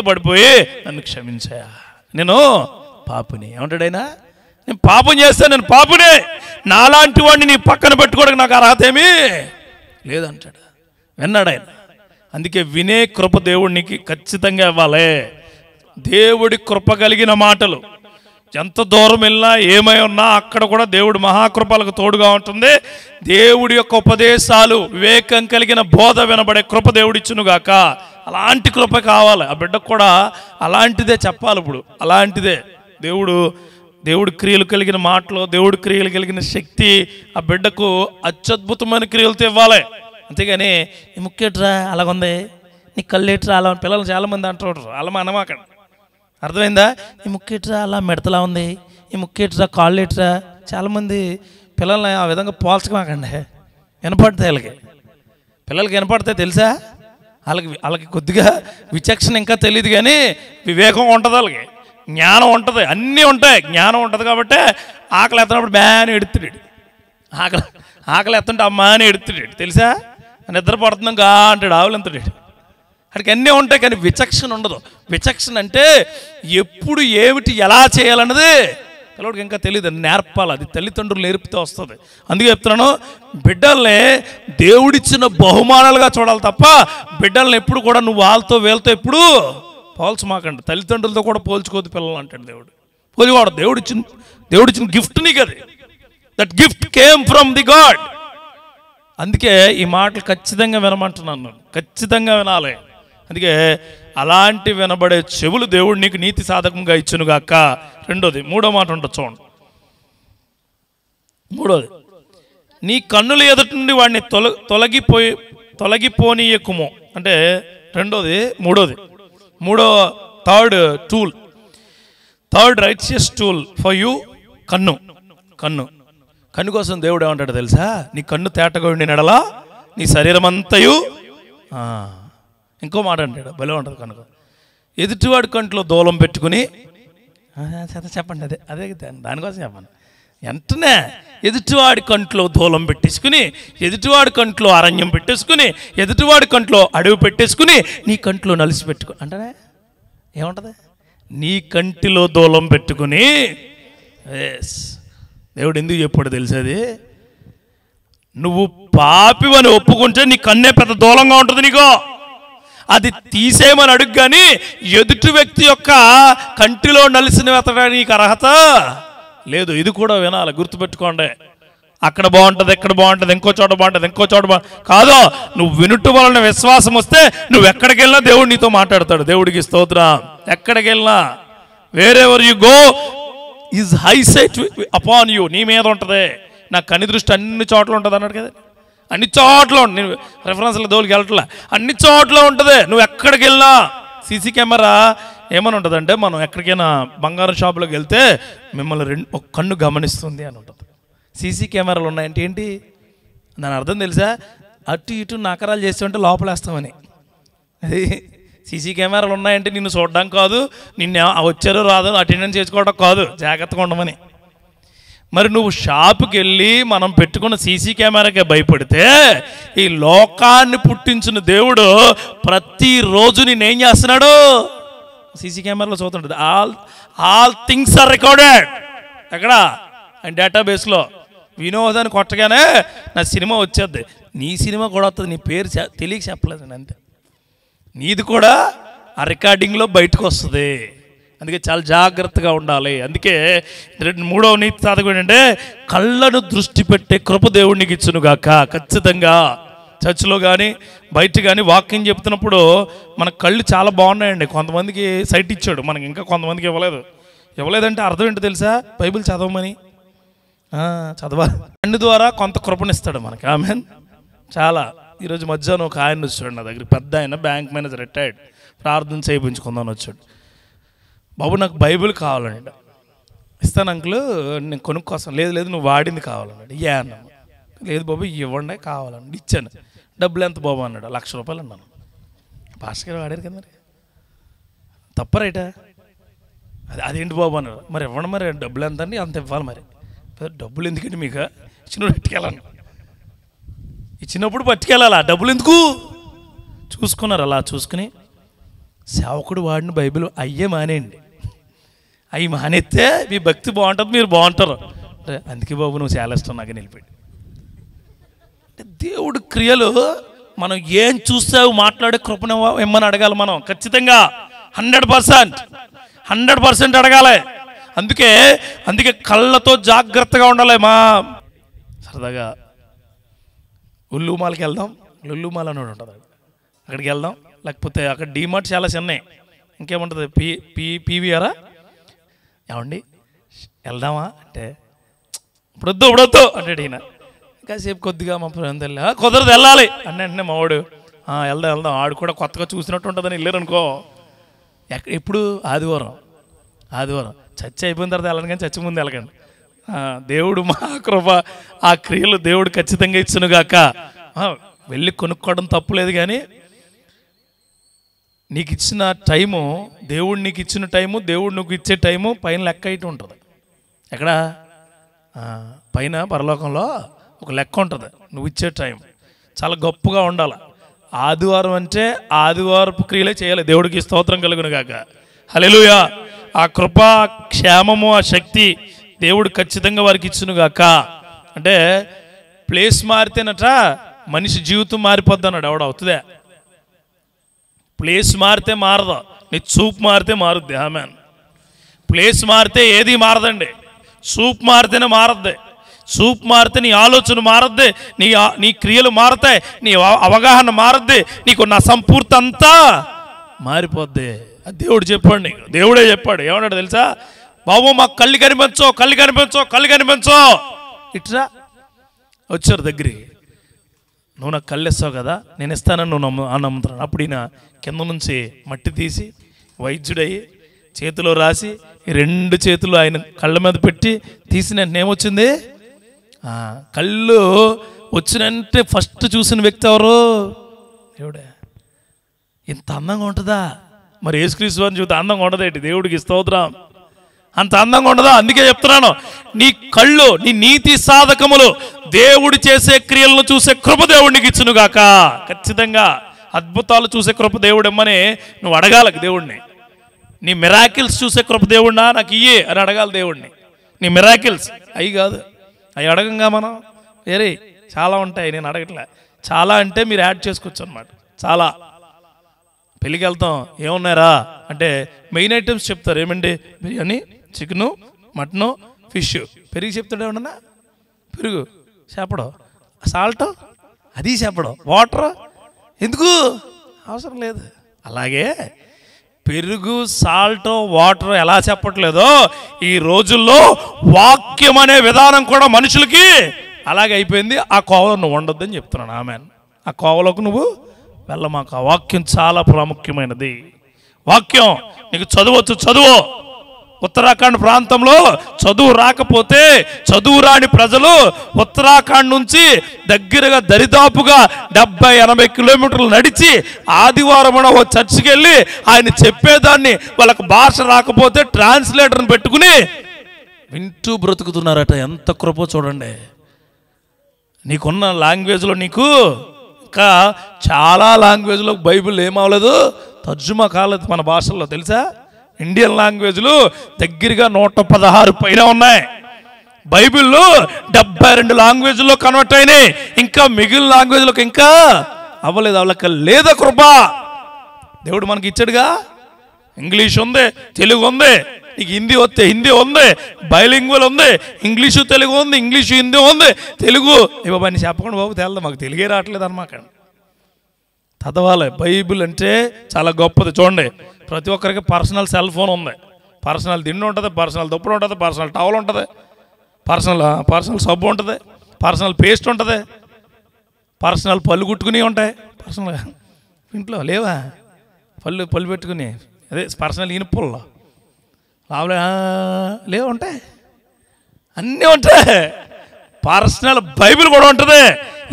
A: పడిపోయి నన్ను క్షమించా, నేను పాపుని. ఏమంటాడు ఆయన? నేను పాపం చేస్తాను, నేను పాపునే, నాలాంటి వాడిని నీ పక్కన పెట్టుకోవడానికి నాకు అర్హత ఏమీ లేదంటాడు. విన్నాడు ఆయన. అందుకే వినే కృప దేవుడికి ఖచ్చితంగా ఇవ్వాలి. దేవుడి కృప కలిగిన మాటలు ఎంత దూరం వెళ్ళినా ఏమై ఉన్నా అక్కడ కూడా దేవుడి మహాకృపలకు తోడుగా ఉంటుంది. దేవుడి యొక్క ఉపదేశాలు, వివేకం కలిగిన బోధ వినబడే కృప దేవుడిచ్చునుగాక. అలాంటి కృప కావాలి ఆ బిడ్డకు కూడా. అలాంటిదే చెప్పాలి ఇప్పుడు, అలాంటిదే. దేవుడి క్రియలు కలిగిన మాటలు, దేవుడి క్రియలు కలిగిన శక్తి ఆ బిడ్డకు అత్యద్భుతమైన క్రియలతో ఇవ్వాలి. అంతేగాని ఈ ముక్కేట్రా అలాగుంది, నీ కళ్ళేట్రా అలా, పిల్లలు చాలామంది అంటారు, అలా అనమాకండి. అర్థమైందా? ఈ ముక్కేట్రా అలా మెడతలా ఉంది, ఈ ముక్కేట్రా కాళ్ళేట్రా. చాలామంది పిల్లల్ని ఆ విధంగా పోల్చమాకండి. వినపడతాయి పిల్లలకి వినపడతాయి తెలుసా? వాళ్ళకి కొద్దిగా విచక్షణ ఇంకా తెలియదు, కానీ వివేకం ఉంటుంది, వాళ్ళకి జ్ఞానం ఉంటుంది, అన్నీ ఉంటాయి. జ్ఞానం ఉంటుంది కాబట్టి ఆకలి ఎత్తినప్పుడు బ్యాన్ ఎడుతున్నాడు. ఆకలి ఎత్తుంటే అమ్మా అని ఎడుతున్నాడు తెలుసా, నిద్ర పడుతున్నాం గా అంటాడు, ఆవులు ఎంతడాడు. అక్కడికి అన్నీ ఉంటాయి కానీ విచక్షణ ఉండదు. విచక్షణ అంటే ఎప్పుడు ఏమిటి ఎలా చేయాలన్నది పిల్లడికి ఇంకా తెలియదు, నేర్పాలి. అది తల్లిదండ్రులు నేర్పితే వస్తుంది. అందుకే చెప్తున్నాను, బిడ్డల్ని దేవుడిచ్చిన బహుమానాలుగా చూడాలి తప్ప బిడ్డల్ని ఎప్పుడు కూడా నువ్వు వాళ్ళతో వీళ్ళతో ఎప్పుడు పోల్చమాకండి. తల్లిదండ్రులతో కూడా పోల్చుకోదు పిల్లలు అంటాడు దేవుడు. పోలివాడు దేవుడిచ్చిన గిఫ్ట్ నీకు, అది that gift came from the God. అందుకే ఈ మాటలు ఖచ్చితంగా వినమంటున్నాను, ఖచ్చితంగా వినాలి. అందుకే అలాంటి వినబడే చెవులు దేవుడు నీకు నీతి సాధకంగా ఇచ్చునుగాక. రెండోది, మూడో మాట ఉంటుంది చూడండి. మూడోది, నీ కన్నుల ఎదుటి నుండి వాడిని తొలగిపోనీయకుము అంటే రెండోది. Third righteous tool for you కన్ను కోసం దేవుడు ఏమంటాడు తెలుసా, నీ కన్ను తేటగా ఉండి నెడలా నీ శరీరం అంతయు. ఇంకో మాట అంటాడు, భలే ఉంటుంది. కనుక ఎదుటివాడి కంట్లో దూలం పెట్టుకుని చెప్పండి, అదే దానికోసం చెప్పండి. వెంటనే ఎదుటివాడి కంట్లో దూలం పెట్టేసుకుని, ఎదుటివాడి కంట్లో అరణ్యం పెట్టేసుకుని, ఎదుటివాడి కంట్లో అడవి పెట్టేసుకుని నీ కంట్లో నలిసి పెట్టుకో అంటనే ఏముంటుంది, నీ కంటిలో దూలం పెట్టుకుని. దేవుడు ఎందుకు చెప్పాడు తెలిసేది, నువ్వు పాపివని ఒప్పుకుంటే నీ కన్నే పెద్ద దూలంగా ఉంటుంది నీకో. అది తీసేయమని అడుగు, కానీ ఎదుటి వ్యక్తి యొక్క కంటిలో నలిసిన వెతడానికి నీకు అర్హత లేదు. ఇది కూడా వినాలి, గుర్తుపెట్టుకోండి. అక్కడ బాగుంటుంది, ఇక్కడ బాగుంటుంది, ఇంకో చోట బాగుంటుంది, ఇంకో చోట కాదో. నువ్వు వినుట వలన విశ్వాసం వస్తే నువ్వు ఎక్కడికి వెళ్ళినా దేవుడు నీతో మాట్లాడతాడు. దేవుడికి స్తోత్రం. ఎక్కడికి వెళ్ళినా wherever you go is high sight upon you, నీ మీద ఉంటుంది. నా కని దృష్టి అన్ని చోట్ల ఉంటుంది అన్నాడు కదా, అన్ని చోట్ల ఉంటుంది. నేను రెఫరెన్స్లో దోలికి వెళ్ళట్లా, అన్ని చోట్ల ఉంటుంది. నువ్వు ఎక్కడికి వెళ్ళినా సీసీ కెమెరా ఏమని ఉంటుందంటే, మనం ఎక్కడికైనా బంగారం షాపులోకి వెళ్తే మిమ్మల్ని ఒక కన్ను గమనిస్తుంది అని ఉంటుంది. సీసీ కెమెరాలు ఉన్నాయంటే ఏంటి దాని అర్థం తెలుసా, అటు ఇటు నకరాలు చేస్తుంటే లోపలేస్తామని. అది సీసీ కెమెరాలు ఉన్నాయంటే నిన్ను చూడడం కాదు, నిన్ను వచ్చారో రాదో అటెండెన్స్ చేసుకోవడం కాదు, జాగ్రత్తగా ఉండమని. మరి నువ్వు షాపుకి వెళ్ళి మనం పెట్టుకున్న సీసీ కెమెరాకే భయపడితే, ఈ లోకాన్ని పుట్టించిన దేవుడు ప్రతిరోజు నేనేం చేస్తున్నాడు, సీసీ కెమెరాలో చూస్తుంటుంది. All things are recorded. ఎక్కడ డేటాబేస్లో. వినోదాన్ని కొట్టగానే నా సినిమా వచ్చేద్ది, నీ సినిమా కూడా వస్తుంది, నీ పేరు తెలియక చెప్పలేదు అంతే. నీది కూడా ఆ రికార్డింగ్లో బయటకు వస్తుంది. అందుకే చాలా జాగ్రత్తగా ఉండాలి. అందుకే మూడవ నీతి సాధకం ఏంటంటే, కళ్ళను దృష్టి పెట్టే కృప దేవుడికి ఇచ్చునుగాక. ఖచ్చితంగా చర్చిలో కానీ బయట కానీ వాక్యం చెప్తున్నప్పుడు మన కళ్ళు చాలా బాగున్నాయండి. కొంతమందికి సైట్ ఇచ్చాడు, మనకి ఇంకా కొంతమందికి ఇవ్వలేదంటే అర్థం ఏంటో తెలుసా, బైబిల్ చదవమని. చదవాలి. కన్ను ద్వారా కొంత కృపనిస్తాడు మనకి. ఆమెన్. చాలా. ఈరోజు మధ్యాహ్నం ఒక ఆయన వచ్చాడు నా దగ్గర, పెద్ద ఆయన, బ్యాంక్ మేనేజర్, రిటైర్డ్. ప్రార్థన చేయించుకుందామని వచ్చాడు. బాబు నాకు బైబిల్ కావాలండి. ఇస్తాను అంకుల్, నేను కొనుక్కోసం. లేదు నువ్వు వాడింది కావాలన్నాడు. అన్నాను. లేదు బాబు ఇవ్వండి కావాలండి. ఇచ్చాను. డబ్బులు ఎంత బాబు అన్నాడు. 1,00,000 రూపాయలు అన్నాను. భాస్కర్ గారు వాడారు కదా, మరి తప్ప రైటా? అదేంటి బాబు అన్నాడు. మరి ఇవ్వండి, మరి డబ్బులు ఎంత అండి, అంత ఇవ్వాలి. మరి డబ్బులు ఎందుకంటే మీకు ఇచ్చినప్పుడు పట్టుకెళ్ళాను, ఇచ్చినప్పుడు పట్టుకెళ్ళాలా, డబ్బులు ఎందుకు చూసుకున్నారు. అలా చూసుకుని సేవకుడు వాడిన బైబిల్ అయ్యే మానేయండి, అవి మానేస్తే మీ భక్తి బాగుంటుంది, మీరు బాగుంటారు. అందుకే బాబు నువ్వు చాలా ఇష్టం నాకు నిలిపాడు. అంటే దేవుడు క్రియలు మనం ఏం చూస్తావు మాట్లాడే కృపణ ఇమ్మని అడగాలి మనం. ఖచ్చితంగా 100% అడగాలి. అందుకే కళ్ళతో జాగ్రత్తగా ఉండాలి. సరదాగా ఉల్లుమాలకి వెళ్దాం, లుల్లుమాల అని ఉంటుంది, అక్కడికి వెళ్దాం. లేకపోతే అక్కడ డీమార్ట్ చాలా చిన్నవి, ఇంకేముంటుంది, పీవీఆరా ఏమండి వెళ్దామా అంటే, ఇప్పుడు వద్దు అంటాడు ఈయన. కాసేపు కొద్దిగా మా ఫ్రెండ్ కుదరదు వెళ్ళాలి అంటే మావాడు వెళ్దాం. ఆడు కూడా కొత్తగా చూసినట్టు ఉంటుందని వెళ్ళారు అనుకో. ఎప్పుడు ఆదివారం చర్చ అయిపోయిన తర్వాత వెళ్ళను, కానీ చర్చ ముందు వెళ్ళకండి. దేవుడు మా కృప ఆ క్రియలు దేవుడు ఖచ్చితంగా ఇచ్చునుగాక. వెళ్ళి కొనుక్కోవడం తప్పులేదు, కానీ నీకు ఇచ్చిన టైము, దేవుడు నీకు ఇచ్చిన టైము, దేవుడు నువ్వు ఇచ్చే టైము పైన లెక్క అయితే ఉంటుంది. ఎక్కడ పైన పరలోకంలో ఒక లెక్క ఉంటుంది. నువ్వు ఇచ్చే టైం చాలా గొప్పగా ఉండాలి. ఆదివారం అంటే ఆదివారపు క్రియలే చేయాలి. దేవుడికి స్తోత్రం కలుగును గాక. హల్లెలూయా. ఆ కృప, క్షేమము, ఆ శక్తి దేవుడు ఖచ్చితంగా వారికి ఇచ్చును గాక. అంటే ప్లేస్ మారితేనట మనిషి జీవితం మారిపోద్ది అన్నాడు. ఎవడ అవుతుందే? ప్లేస్ మారితే మారదు, నీ చూపు మారితే మారుద్ది. ఆమెన్. ప్లేస్ మారితే ఏది మారదండి. చూపు మారితేనే మారద్ది. చూపు మారితే నీ ఆలోచన మారద్ది, నీ క్రియలు మారతాయి, నీ అవగాహన మారద్ది, నీకున్న అసంపూర్తి అంతా మారిపోద్ది. అది దేవుడు చెప్పాడు నీకు. దేవుడే చెప్పాడు. ఏమన్నాడు తెలుసా? బాబు మాకు కళ్ళు కనిపించో, కళ్ళు కనిపించో, కళ్ళు కనిపించో. ఇట్రా వచ్చారు దగ్గరికి. నువ్వు నాకు కళ్ళు ఇస్తావు కదా, నేను ఇస్తానని నువ్వు నమ్ముతున్నాను. అప్పుడు ఈయన కింద నుంచి మట్టి తీసి వైద్యుడయ్యి చేతిలో రాసి 2 చేతులు ఆయన కళ్ళ మీద పెట్టి తీసిన వెంటనే ఏమొచ్చింది? కళ్ళు వచ్చినంటే ఫస్ట్ చూసిన వ్యక్తి ఎవరు? దేవుడే. ఇంత అందంగా ఉంటుందా? మరి యేసుక్రీస్తు వారిని చూస్తే అందంగా ఉండదేంటి? దేవుడికి స్తోత్రం. అంత అందంగా ఉండదా? అందుకే చెప్తున్నాను, నీ కళ్ళు, నీ నీతి సాధకములు, దేవుడు చేసే క్రియలను చూసే కృప దేవుడికి ఇచ్చునుగాక. ఖచ్చితంగా అద్భుతాలు చూసే కృప దేవుడు ఇమ్మని నువ్వు అడగాలి దేవుడిని. నీ మిరాకిల్స్ చూసే కృప దేవుడినా నాకు ఇయ్యే అని అడగాలి దేవుడిని. నీ మిరాకిల్స్ అవి కాదు, అవి అడగంగా మనం. వేరే చాలా ఉంటాయి, నేను అడగట్లే. చాలా అంటే మీరు యాడ్ చేసుకోవచ్చు అనమాట. చాలా పెళ్ళికి వెళ్తాం, ఏమున్నారా అంటే మెయిన్ ఐటమ్స్ చెప్తారు. ఏమండి? Biryani, chicken, mutton, fish. పెరుగు చెప్తాడు ఏమన్నా? పెరుగు, చేపడం, సాల్ట్, అది చేపడం, వాటర్. ఎందుకు? అవసరం లేదు. అలాగే పెరుగు, సాల్ట్, వాటర్ ఎలా చెప్పట్లేదో ఈ రోజుల్లో వాక్యం అనే విధానం కూడా మనుషులకి అలాగే అయిపోయింది. ఆ కోవలో నువ్వు ఉండొద్దని చెప్తున్నాను. ఆమెన్. ఆ కోవలోకి నువ్వు వెళ్ళమాక. ఆ వాక్యం చాలా ప్రాముఖ్యమైనది. వాక్యం నీకు చదవచ్చు, చదువు. ఉత్తరాఖండ్ ప్రాంతంలో చదువు రాకపోతే చదువు రాని ప్రజలు ఉత్తరాఖండ్ నుంచి దగ్గరగా దరిదాపుగా 70-80 కిలోమీటర్లు నడిచి ఆదివారం ఓ చర్చికి వెళ్ళి ఆయన చెప్పేదాన్ని వాళ్ళకు భాష రాకపోతే ట్రాన్స్లేటర్ని పెట్టుకుని వింటూ బ్రతుకుతున్నారట. ఎంత కృప చూడండి. నీకున్న లాంగ్వేజ్లో నీకు ఇంకా చాలా లాంగ్వేజ్లో బైబిల్ ఏమవలేదు, తర్జుమా కాలేదు మన భాషల్లో. తెలుసా? ఇండియన్ లాంగ్వేజ్లు దగ్గరగా 116 పైన ఉన్నాయి. బైబిల్లో 72 లాంగ్వేజ్లో కన్వర్ట్ అయినాయి. ఇంకా మిగిలిన లాంగ్వేజ్లోకి ఇంకా అవ్వలేదు. వాళ్ళకి లేదా కృప. దేవుడు మనకి ఇచ్చాడుగా. ఇంగ్లీష్ ఉంది, తెలుగు ఉంది, నీకు హిందీ వస్తే హిందీ ఉంది, బైలింగ్వల్ ఉంది, ఇంగ్లీషు తెలుగు ఉంది, ఇంగ్లీషు హిందీ ఉంది, తెలుగు. ఏ బాబా అని చెప్పకుండా బాబు తెలదు, మాకు తెలుగే రావట్లేదు అనమాట. చదవాలి. బైబిల్ అంటే చాలా గొప్పది. చూడండి, ప్రతి ఒక్కరికి పర్సనల్ సెల్ ఫోన్ ఉంది, పర్సనల్ దిండు ఉంటుంది, పర్సనల్ దుప్పటి ఉంటుంది, పర్సనల్ టవల్ ఉంటుంది, పర్సనల్ సబ్బు ఉంటుంది, పర్సనల్ పేస్ట్ ఉంటుంది, పర్సనల్ పళ్ళు కుట్టుకుని ఉంటాయి. పర్సనల్ ఇంట్లో లేవా పళ్ళు పెట్టుకుని, అదే పర్సనల్ ఇనుపుల్లో లాభలే లేవు, ఉంటాయి, అన్నీ ఉంటాయి. పర్సనల్ బైబిల్ కూడా ఉంటుంది.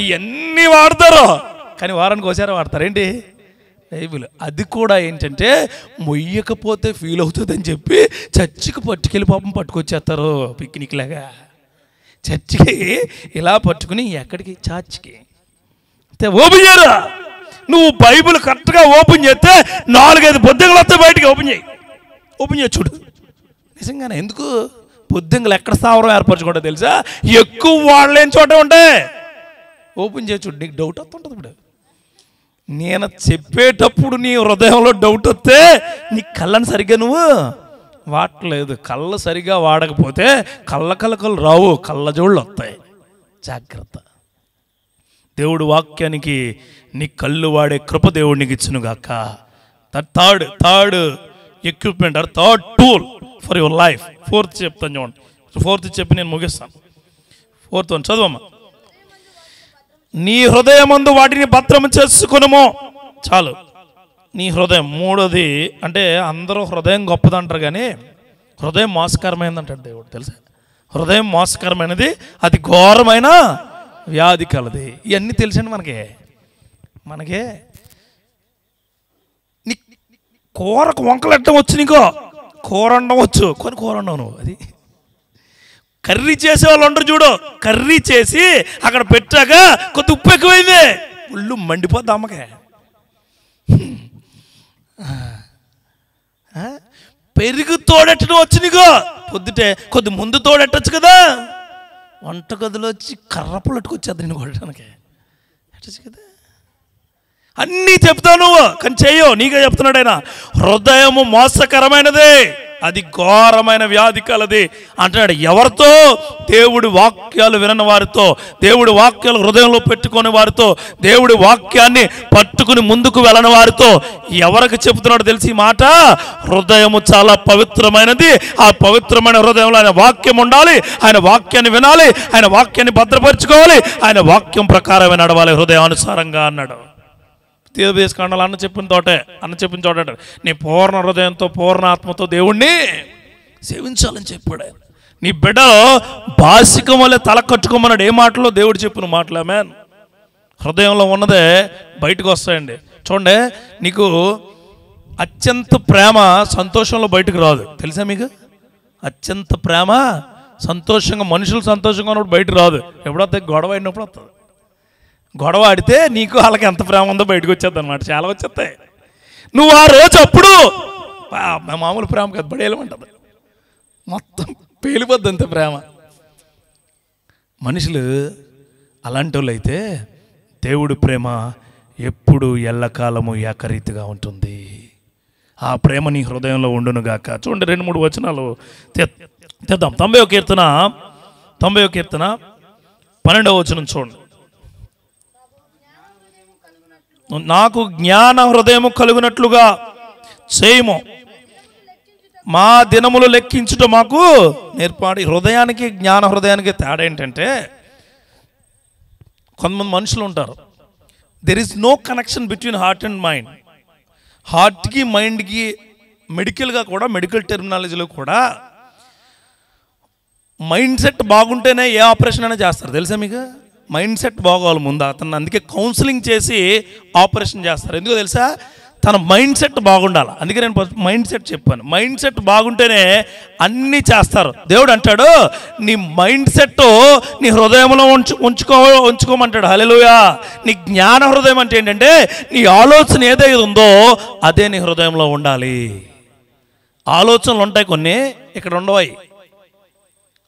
A: ఇవన్నీ వాడతారు, కానీ వారానికి ఒకసారి వాడతారు. ఏంటి? బైబిల్. అది కూడా ఏంటంటే మొయ్యకపోతే ఫీల్ అవుతుందని చెప్పి చర్చికి పట్టుకెళ్ళి పాపం పట్టుకొచ్చేస్తారు. పిక్నిక్ లాగా చర్చికి ఇలా పట్టుకుని ఎక్కడికి? చర్చికి. అంతే. ఓపెన్ చేయరా నువ్వు బైబిల్ కరెక్ట్గా ఓపెన్ చేస్తే 4-5 బొద్దింగలు వస్తే బయటికి ఓపెన్ చేయి చూడు. నిజంగానే. ఎందుకు? బొద్దింగలు ఎక్కడ స్థావరం ఏర్పరచుకుంటా తెలుసా? ఎక్కువ వాడలేని చోట ఉంటాయి. ఓపెన్ చేయి చూడు, నీకు డౌట్ వస్తుంటుంది. ఇప్పుడు నేను చెప్పేటప్పుడు నీ హృదయంలో డౌట్ వస్తే నీ కళ్ళని సరిగ్గా నువ్వు వాడలేదు. కళ్ళు సరిగ్గా వాడకపోతే కళ్ళకలు రావు, కళ్ళజోళ్ళు వస్తాయి. జాగ్రత్త. దేవుడు వాక్యానికి నీ కళ్ళు వాడే కృప దేవుడు నీకు ఇచ్చునుగాక. Third equipment or third tool for your life. 4th చెప్తాను చూడండి. 4th చెప్పి నేను ముగిస్తాను. 4th one చదువమ్మా. నీ హృదయమందు వాటిని భద్రం చేసుకునుము. చాలు. నీ హృదయం. 3వది అంటే అందరూ హృదయం గొప్పదంటారు, కానీ హృదయం మోసకరమైనది అంటాడు దేవుడు. తెలుసా? హృదయం మోసకరమైనది, అది ఘోరమైన వ్యాధి కలది. ఇవన్నీ తెలుసండి మనకే. నీ కూరకు వంకలెట్టడం వచ్చు, నీకో కూర వండడం వచ్చు, కూర వండవు నువ్వు. అది కర్రీ చేసే వాళ్ళు ఉండరు చూడు, కర్రీ చేసి అక్కడ పెట్టాక కొద్ది ఉప్పు ఎక్కువైంది, ఒళ్ళు మండిపోద్ది అమ్మకే. పెరుగు తోడెట్టడం వచ్చి నీకు పొద్దుటే కొద్ది ముందు తోడెట్టచ్చు కదా. వంటగదిలో వచ్చి కర్రపులట్టుకొచ్చేది నేను కొట్టడానికి ఎట్టచ్చు కదా. అన్నీ చెప్తావు నువ్వు, కానీ చెయ్యవు. నీకే చెప్తున్నాడు ఆయన, హృదయము మోసకరమైనదే, అది ఘోరమైన వ్యాధి కలది అంటున్నాడు. ఎవరితో? దేవుడి వాక్యాలు వినని వారితో, దేవుడి వాక్యాలు హృదయంలో పెట్టుకునే వారితో, దేవుడి వాక్యాన్ని పట్టుకుని ముందుకు వెళ్ళని వారితో. ఎవరికి చెబుతున్నాడు తెలిసి ఈ మాట? హృదయము చాలా పవిత్రమైనది, ఆ పవిత్రమైన హృదయంలో ఆయన వాక్యం ఉండాలి, ఆయన వాక్యాన్ని వినాలి, ఆయన వాక్యాన్ని భద్రపరచుకోవాలి, ఆయన వాక్యం ప్రకారమే నడవాలి హృదయానుసారంగా అన్నాడు. తీర్థేశకాండాలు అన్న చెప్పిన చోట నీ పూర్ణ హృదయంతో పూర్ణ ఆత్మతో దేవుణ్ణి సేవించాలని చెప్పాడు. నీ బిడ్డ బాసికం వల్ల తల కట్టుకోమన్నాడు. ఏ మాటలో? దేవుడు చెప్పిన మాటలు. ఆమేన్. హృదయంలో ఉన్నదే బయటకు వస్తాయండి. చూడండి, నీకు అత్యంత ప్రేమ సంతోషంలో బయటకు రాదు, తెలుసా మీకు? అత్యంత ప్రేమ సంతోషంగా, మనుషులు సంతోషంగా ఉన్నప్పుడు బయటకు రాదు. ఎప్పుడు వస్తుంది? గొడవ అయినప్పుడు వస్తుంది. గొడవ ఆడితే నీకు వాళ్ళకి ఎంత ప్రేమ ఉందో బయటకు వచ్చేది అనమాట. చాలా వచ్చేస్తాయి. నువ్వు ఆ రోజు అప్పుడు మామూలు ప్రేమ కాదు, బడేయలేమంటుంది, మొత్తం పేలిపోద్ది అంత ప్రేమ. మనుషులు అలాంటి వాళ్ళు అయితే దేవుడి ప్రేమ ఎప్పుడు ఎల్లకాలము ఏకరీతిగా ఉంటుంది. ఆ ప్రేమ నీ హృదయంలో ఉండునుగాక. చూడండి, 2-3 వచనాలు తెద్దాం. 90వ కీర్తన 12వ వచనం చూడండి. నాకు జ్ఞాన హృదయము కలుగునట్లుగా చేయము, మా దినములు లెక్కించుట మాకు నేర్పాడు. హృదయానికి జ్ఞాన హృదయానికి తేడా ఏంటంటే, కొంతమంది మనుషులు ఉంటారు, there is no connection between heart and mind. హార్ట్కి మైండ్కి మెడికల్గా కూడా, మెడికల్ టెర్మినాలజీలో కూడా మైండ్ సెట్ బాగుంటేనే ఏ ఆపరేషన్ అయినా చేస్తారు, తెలుసా మీకు? మైండ్ సెట్ బాగోవాలి ముందు అతను. అందుకే కౌన్సిలింగ్ చేసి ఆపరేషన్ చేస్తారు. ఎందుకో తెలుసా? తన మైండ్ సెట్ బాగుండాలి. అందుకే నేను మైండ్ సెట్ చెప్పాను. మైండ్ సెట్ బాగుంటేనే అన్నీ చేస్తారు. దేవుడు అంటాడు, నీ మైండ్ సెట్ నీ హృదయంలో ఉంచుకోమంటాడు. హల్లెలూయా. నీ జ్ఞాన హృదయం అంటే ఏంటంటే, నీ ఆలోచన ఏదైతే ఉందో అదే నీ హృదయంలో ఉండాలి. ఆలోచనలు ఉంటాయి కొన్ని, ఇక్కడ ఉండవు.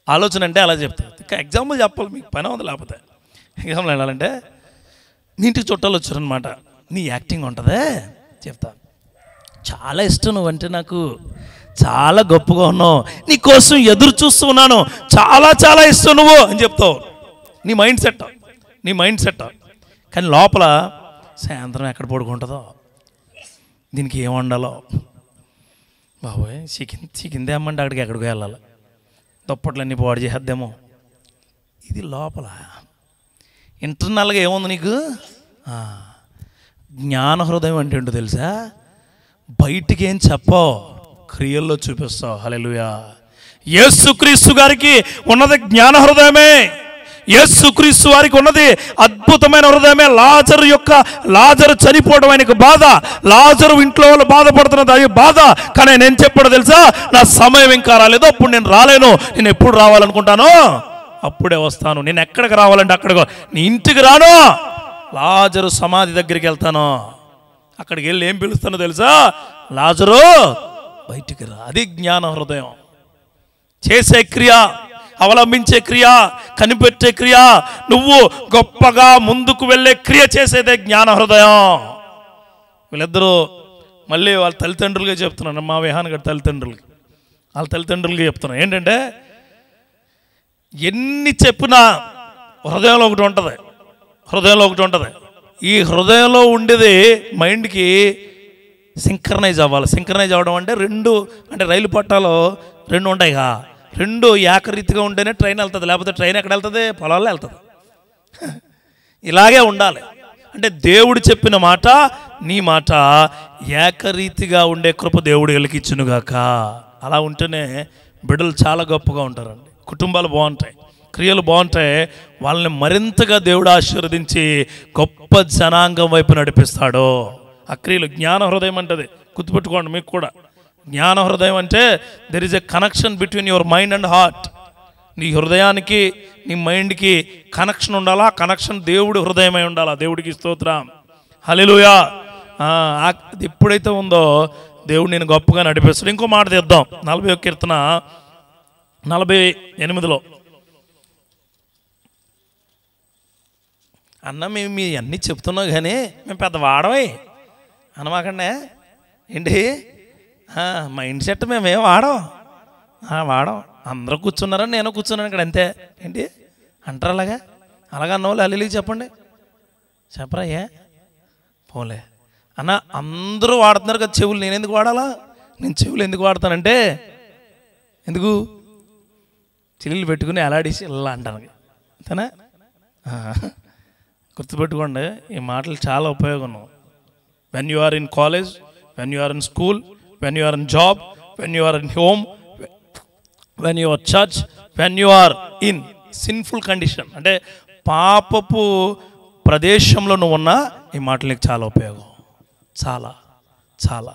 A: ఆలోచన అంటే అలా చెప్తాను. ఇంకా ఎగ్జాంపుల్ చెప్పాలి, మీకు పని ఉంది. లేకపోతే ఎగ్జాంపుల్ వెళ్ళాలంటే, నీ ఇంటికి చుట్టాలు వచ్చారనమాట, నీ యాక్టింగ్ ఉంటుందే చెప్తా. చాలా ఇష్టం నువ్వంటే, నాకు చాలా గొప్పగా ఉన్నావు, నీ కోసం ఎదురు చూస్తూ ఉన్నాను, చాలా చాలా ఇష్టం నువ్వు అని చెప్తావు. నీ మైండ్ సెట్. కానీ లోపల సాయంత్రం ఎక్కడ పడుకుంటుందో, దీనికి ఏం వండాలో, బాబోయ్ చికెన్ తేమ్మంటే అక్కడికి ఎక్కడికి వెళ్ళాలి, దుప్పట్లన్నీ పాడు చేసేద్దేమో. ఇది లోపల. ఇంటర్నల్గా ఏముంది నీకు? జ్ఞాన హృదయం అంటే ఏంటో తెలుసా? బయటికి ఏం చెప్పావు, క్రియల్లో చూపిస్తావు. హల్లెలూయా. యేసుక్రీస్తు గారికి ఉన్నది జ్ఞాన హృదయమే. యేసుక్రీస్తు వారికి ఉన్నది అద్భుతమైన హృదయమే. లాజరు చనిపోవడం ఆయనకు బాధ, లాజరు ఇంట్లో వాళ్ళు బాధపడుతున్నది అది బాధ. కానీ నేను చెప్పాడు తెలుసా? నా సమయం ఇంకా రాలేదు, అప్పుడు నేను రాలేను. నేను ఎప్పుడు రావాలనుకుంటానో అప్పుడే వస్తాను. నేను ఎక్కడికి రావాలంటే అక్కడికి, నీ ఇంటికి రాను, లాజరు సమాధి దగ్గరికి వెళ్తాను. అక్కడికి వెళ్ళి ఏం పిలుస్తానో తెలుసా? లాజరు బయటికి రా. అది జ్ఞాన హృదయం. చేసే క్రియ, అవలంబించే క్రియ, కనిపెట్టే క్రియ, నువ్వు గొప్పగా ముందుకు వెళ్ళే క్రియ చేసేదే జ్ఞాన హృదయం. వీళ్ళిద్దరూ మళ్ళీ వాళ్ళ తల్లిదండ్రులుగా చెప్తున్నాను, మా విహాన్ గారి వాళ్ళ తల్లిదండ్రులుగా చెప్తున్నాను. ఏంటంటే, ఎన్ని చెప్పినా హృదయంలో ఒకటి ఉంటుంది. ఈ హృదయంలో ఉండేది మైండ్కి సింక్రనైజ్ అవ్వాలి. సింక్రనైజ్ అవ్వడం అంటే రైలు పట్టాలో 2 ఉంటాయిగా, 2 ఏకరీతిగా ఉంటేనే ట్రైన్ వెళ్తుంది. లేకపోతే ట్రైన్ ఎక్కడ వెళ్తుంది? పొలాల్లో వెళ్తుంది. ఇలాగే ఉండాలి. అంటే దేవుడు చెప్పిన మాట, నీ మాట ఏకరీతిగా ఉండే కృప దేవుడు వెలికిచ్చునుగాక. అలా ఉంటేనే బిడ్డలు చాలా గొప్పగా ఉంటారండి. కుటుంబాలు బాగుంటాయి, క్రియలు బాగుంటాయి. వాళ్ళని మరింతగా దేవుడు ఆశీర్వదించి గొప్ప జనాంగం వైపు నడిపిస్తాడు. ఆ క్రియలు జ్ఞాన హృదయం అంటది. గుర్తుపెట్టుకోండి, మీకు కూడా జ్ఞాన హృదయం అంటే there is a connection between your mind and heart. నీ హృదయానికి నీ మైండ్కి కనెక్షన్ ఉండాలా. కనెక్షన్ దేవుడి హృదయమై ఉండాలా. దేవుడికి స్తోత్రం, హల్లెలూయా. అది ఎప్పుడైతే ఉందో దేవుడు నేను గొప్పగా నడిపిస్తాడు. ఇంకో మాట తెద్దాం, 41 కీర్తన 48లో. అన్న మేము మీ అన్నీ చెప్తున్నాం కానీ మేము పెద్ద వాడమే అనమాకండే ఏంటి, మైండ్ సెట్ మేమేం వాడం. అందరూ కూర్చున్నారని నేను కూర్చున్నాను ఇక్కడ, అంతే ఏంటి అంటారు. అలాగా అన్నవాళ్ళు అల్లికి చెప్పండి, చెప్పరా? పోలే అన్న, అందరూ వాడుతున్నారు కదా చెవులు, నేను ఎందుకు వాడాలా? నేను చెవులు ఎందుకు వాడతానంటే, ఎందుకు చెల్లెలు పెట్టుకుని ఎలాడేసి ఇలా అంటాను, అంతేనా? గుర్తుపెట్టుకోండి, ఈ మాటలు చాలా ఉపయోగం. When you are in college, when you are in school, when you are in job, when you are in home, when you are church, when you are in sinful condition, అంటే పాపపు ప్రదేశంలో నువ్వు ఉన్నా ఈ మాటలు నీకు చాలా ఉపయోగం. చాలా చాలా.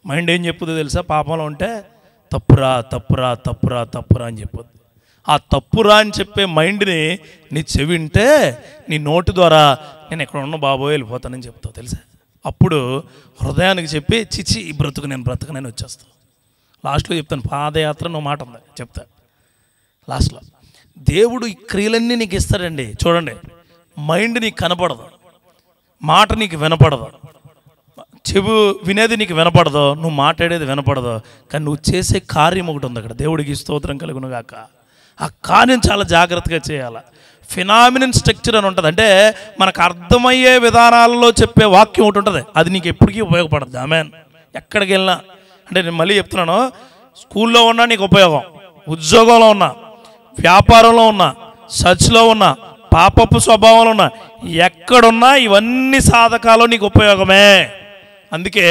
A: మైండ్ ఏం చెప్పుదో తెలుసా? పాపంలో ఉంటే తప్పురా తప్పురా తప్పురా తప్పురా అని చెప్పొద్దు. ఆ తప్పురా అని చెప్పే మైండ్ని నీ చెవి వింటే నీ నోటి ద్వారా నేను ఎక్కడ ఉన్న బాబోయ్ వెళ్ళిపోతానని చెప్తావు తెలుసా. అప్పుడు హృదయానికి చెప్పి చిచి ఈ బ్రతుకు నేను బ్రతకనని వచ్చేస్తావు. లాస్ట్లో చెప్తాను, పాదయాత్ర నువ్వు మాట ఉంది చెప్తా లాస్ట్లో. దేవుడు ఈ క్రియలన్నీ నీకు ఇస్తాడండి. చూడండి, మైండ్ నీకు కనపడదు, మాట నీకు వినపడదు, చెవు వినేది నీకు వినపడదు, నువ్వు మాట్లాడేది వినపడదు, కానీ నువ్వు చేసే కార్యం ఒకటి ఉంది అక్కడ. దేవుడికి స్తోత్రం కలుగును గాక. ఆ కార్యం చాలా జాగ్రత్తగా చేయాలి. ఫినామినల్ స్ట్రక్చర్ అని ఉంటుంది, అంటే మనకు అర్థమయ్యే విధానాలలో చెప్పే వాక్యం ఒకటి ఉంటుంది, అది నీకు ఎప్పటికీ ఉపయోగపడుతుంది. ఆమెన్. ఎక్కడికి వెళ్ళినా, అంటే నేను మళ్ళీ చెప్తున్నాను, స్కూల్లో ఉన్నా నీకు ఉపయోగం, ఉద్యోగంలో ఉన్నా, వ్యాపారంలో ఉన్నా, చర్చ్లో ఉన్నా, పాపపు స్వభావంలో ఉన్నా, ఎక్కడున్నా ఇవన్నీ సాధకాలు నీకు ఉపయోగమే. అందుకే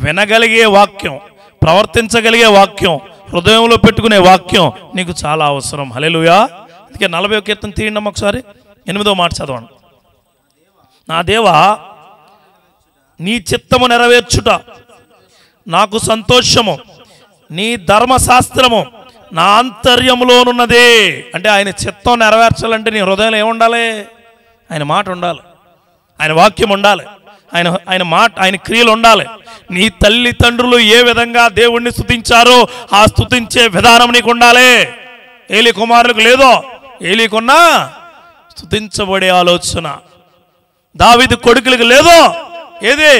A: వినగలిగే వాక్యం, ప్రవర్తించగలిగే వాక్యం, హృదయంలో పెట్టుకునే వాక్యం నీకు చాలా అవసరం. హల్లెలూయా. అందుకే 40వ కీర్తన తీయండి ఒకసారి, 8వ మాట చదవండి. నా దేవా, నీ చిత్తము నెరవేర్చుట నాకు సంతోషము, నీ ధర్మశాస్త్రము నా ఆంతర్యములోనున్నదే. అంటే ఆయన చిత్తం నెరవేర్చాలంటే నీ హృదయంలో ఏముండాలి? ఆయన మాట ఉండాలి, ఆయన వాక్యం ఉండాలి, ఆయన మాట, ఆయన క్రియలు ఉండాలి. నీ తల్లిదండ్రులు ఏ విధంగా దేవుణ్ణి స్తుతించారో ఆ స్తుతించే విధానం నీకు ఉండాలి. ఏలీ కుమారులకు లేదో, ఏలీకున్నా స్తుతించబడే ఆలోచన. దావీదు కొడుకులకు లేదో, ఏది?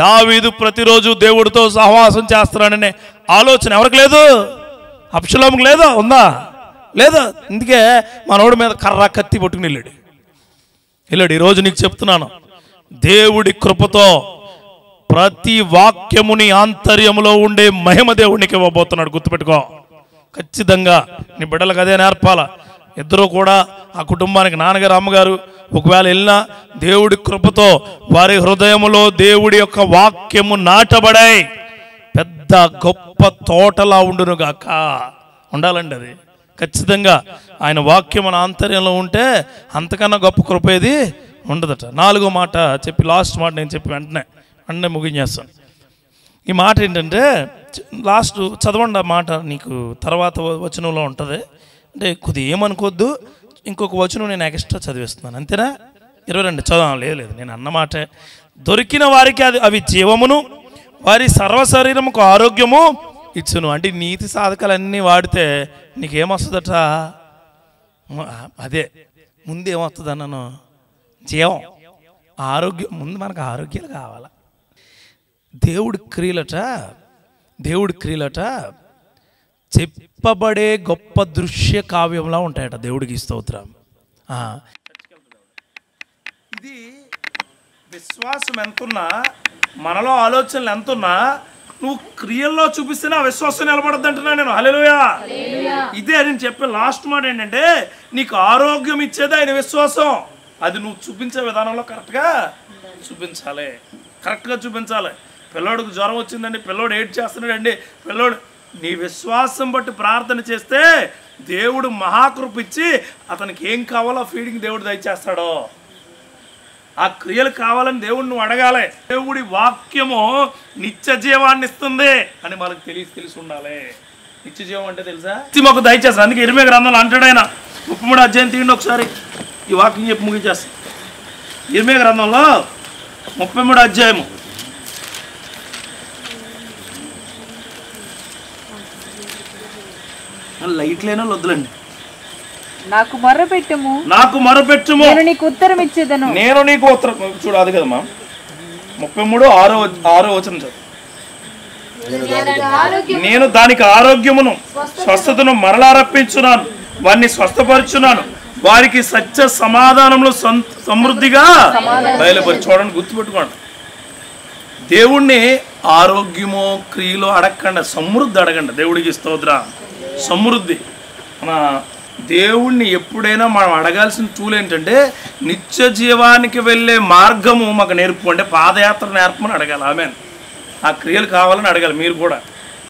A: దావీదు ప్రతిరోజు దేవుడితో సహవాసం చేస్తున్నాడనే ఆలోచన ఎవరికి లేదు? అబ్షలోముకు లేదో? ఉందా? లేదా? అందుకే మనోడి మీద కర్ర కత్తి పట్టుకుని వెళ్ళాడు. ఈరోజు నీకు చెప్తున్నాను, దేవుడి కృపతో ప్రతి వాక్యముని ఆంతర్యములో ఉండే మహిమ దేవుడికి ఇవ్వబోతున్నాడు. గుర్తుపెట్టుకో, ఖచ్చితంగా నీ బిడ్డలకు అదే నేర్పాల. ఇద్దరు కూడా ఆ కుటుంబానికి, నాన్నగారు అమ్మగారు ఒకవేళ వెళ్ళినా దేవుడి కృపతో వారి హృదయములో దేవుడి యొక్క వాక్యము నాటబడాయి, పెద్ద గొప్ప తోటలా ఉండునుగాక. ఉండాలండి అది ఖచ్చితంగా. ఆయన వాక్యం మన ఆంతర్యంలో ఉంటే అంతకన్నా గొప్ప కృప ఏది ఉండదట. 4వ మాట చెప్పి, లాస్ట్ మాట నేను చెప్పి వెంటనే ముగించేస్తాను. ఈ మాట ఏంటంటే, లాస్ట్ చదవండి ఆ మాట, నీకు తర్వాత వచనంలో ఉంటుంది. అంటే కొద్దిగా ఏమనుకోవద్దు, ఇంకొక వచనం నేను ఎక్స్ట్రా చదివిస్తున్నాను, అంతేనా? 22 చదవం. లేదు, నేను అన్నమాటే. దొరికిన వారికి అవి జీవమును, వారి సర్వశరీరముకు ఆరోగ్యము ఇచ్చును. అంటే నీతి సాధకాలన్నీ వాడితే నీకేమొస్తుందట? అదే ముందు ఏమొస్తుంది అన్నాను? జీవం, ఆరోగ్యం. ముందు మనకు ఆరోగ్యాలు కావాలా. దేవుడి క్రియలట చెప్పబడే గొప్ప దృశ్య కావ్యంలా ఉంటాయట. దేవుడికి స్తోత్రం. ఇది విశ్వాసం ఎంతున్నా, మనలో ఆలోచనలు ఎంతున్నా, నువ్వు క్రియల్లో చూపిస్తేనే ఆ విశ్వాసం నిలబడద్దు అంటున్నా నేను. హల్లెలూయా. ఇదే నేను చెప్పే లాస్ట్ మాట ఏంటంటే, నీకు ఆరోగ్యం ఇచ్చేది ఆయన విశ్వాసం. అది నువ్వు చూపించే విధానంలో కరెక్ట్గా చూపించాలి. పిల్లోడికి జ్వరం వచ్చిందండి, పిల్లోడు ఏడ్ చేస్తున్నాడండి, పిల్లోడు నీ విశ్వాసం బట్టి ప్రార్థన చేస్తే దేవుడు మహాకృప ఇచ్చి అతనికి ఏం కావాలో ఫీడింగ్ దేవుడు దయచేస్తాడో. ఆ క్రియలు కావాలని దేవుడు నువ్వు అడగాలి. దేవుడి వాక్యము నిత్య జీవాన్ని ఇస్తుంది అని మనకు తెలిసి ఉండాలి. నిత్య జీవం అంటే తెలుసా? మాకు దయచేస్తారు. అందుకే ఇర్మియా గ్రంథంలో అంటాడు ఆయన. 33 అధ్యాయం తీయండి ఒకసారి, ఈ వాక్యం చెప్పి ముగించేస్తాం. ఇర్మియా గ్రంథంలో 33 అధ్యాయము లైట్ లేనో వద్దులండి.
B: నాకు మొరపెట్టుము,
A: నేను
B: నీకు ఉత్తరం ఇచ్చేదను.
A: నేను నీకు ఉత్తరం చూడు, అది కదమ్మా 33:6 వచనం చదువు. నేను దానికి ఆరోగ్యమును స్వస్థతను మరలా రప్పించున్నాను, వారిని స్వస్థపరుచున్నాను, వారికి సత్య సమాధానంలో సమృద్ధిగా బయలుపరి. చూడండి, గుర్తుపెట్టుకోండి, దేవుణ్ణి ఆరోగ్యమో క్రియలో అడగండి, సమృద్ధి అడగండి. దేవుడికి స్తోత్ర. సమృద్ధి. మన దేవుణ్ణి ఎప్పుడైనా మనం అడగాల్సిన టూల్ ఏంటంటే నిత్య జీవానికి వెళ్ళే మార్గము మాకు నేర్పు, అంటే పాదయాత్ర నేర్పమని అడగాలి. ఆమెన్. ఆ క్రియలు కావాలని అడగాలి మీరు కూడా.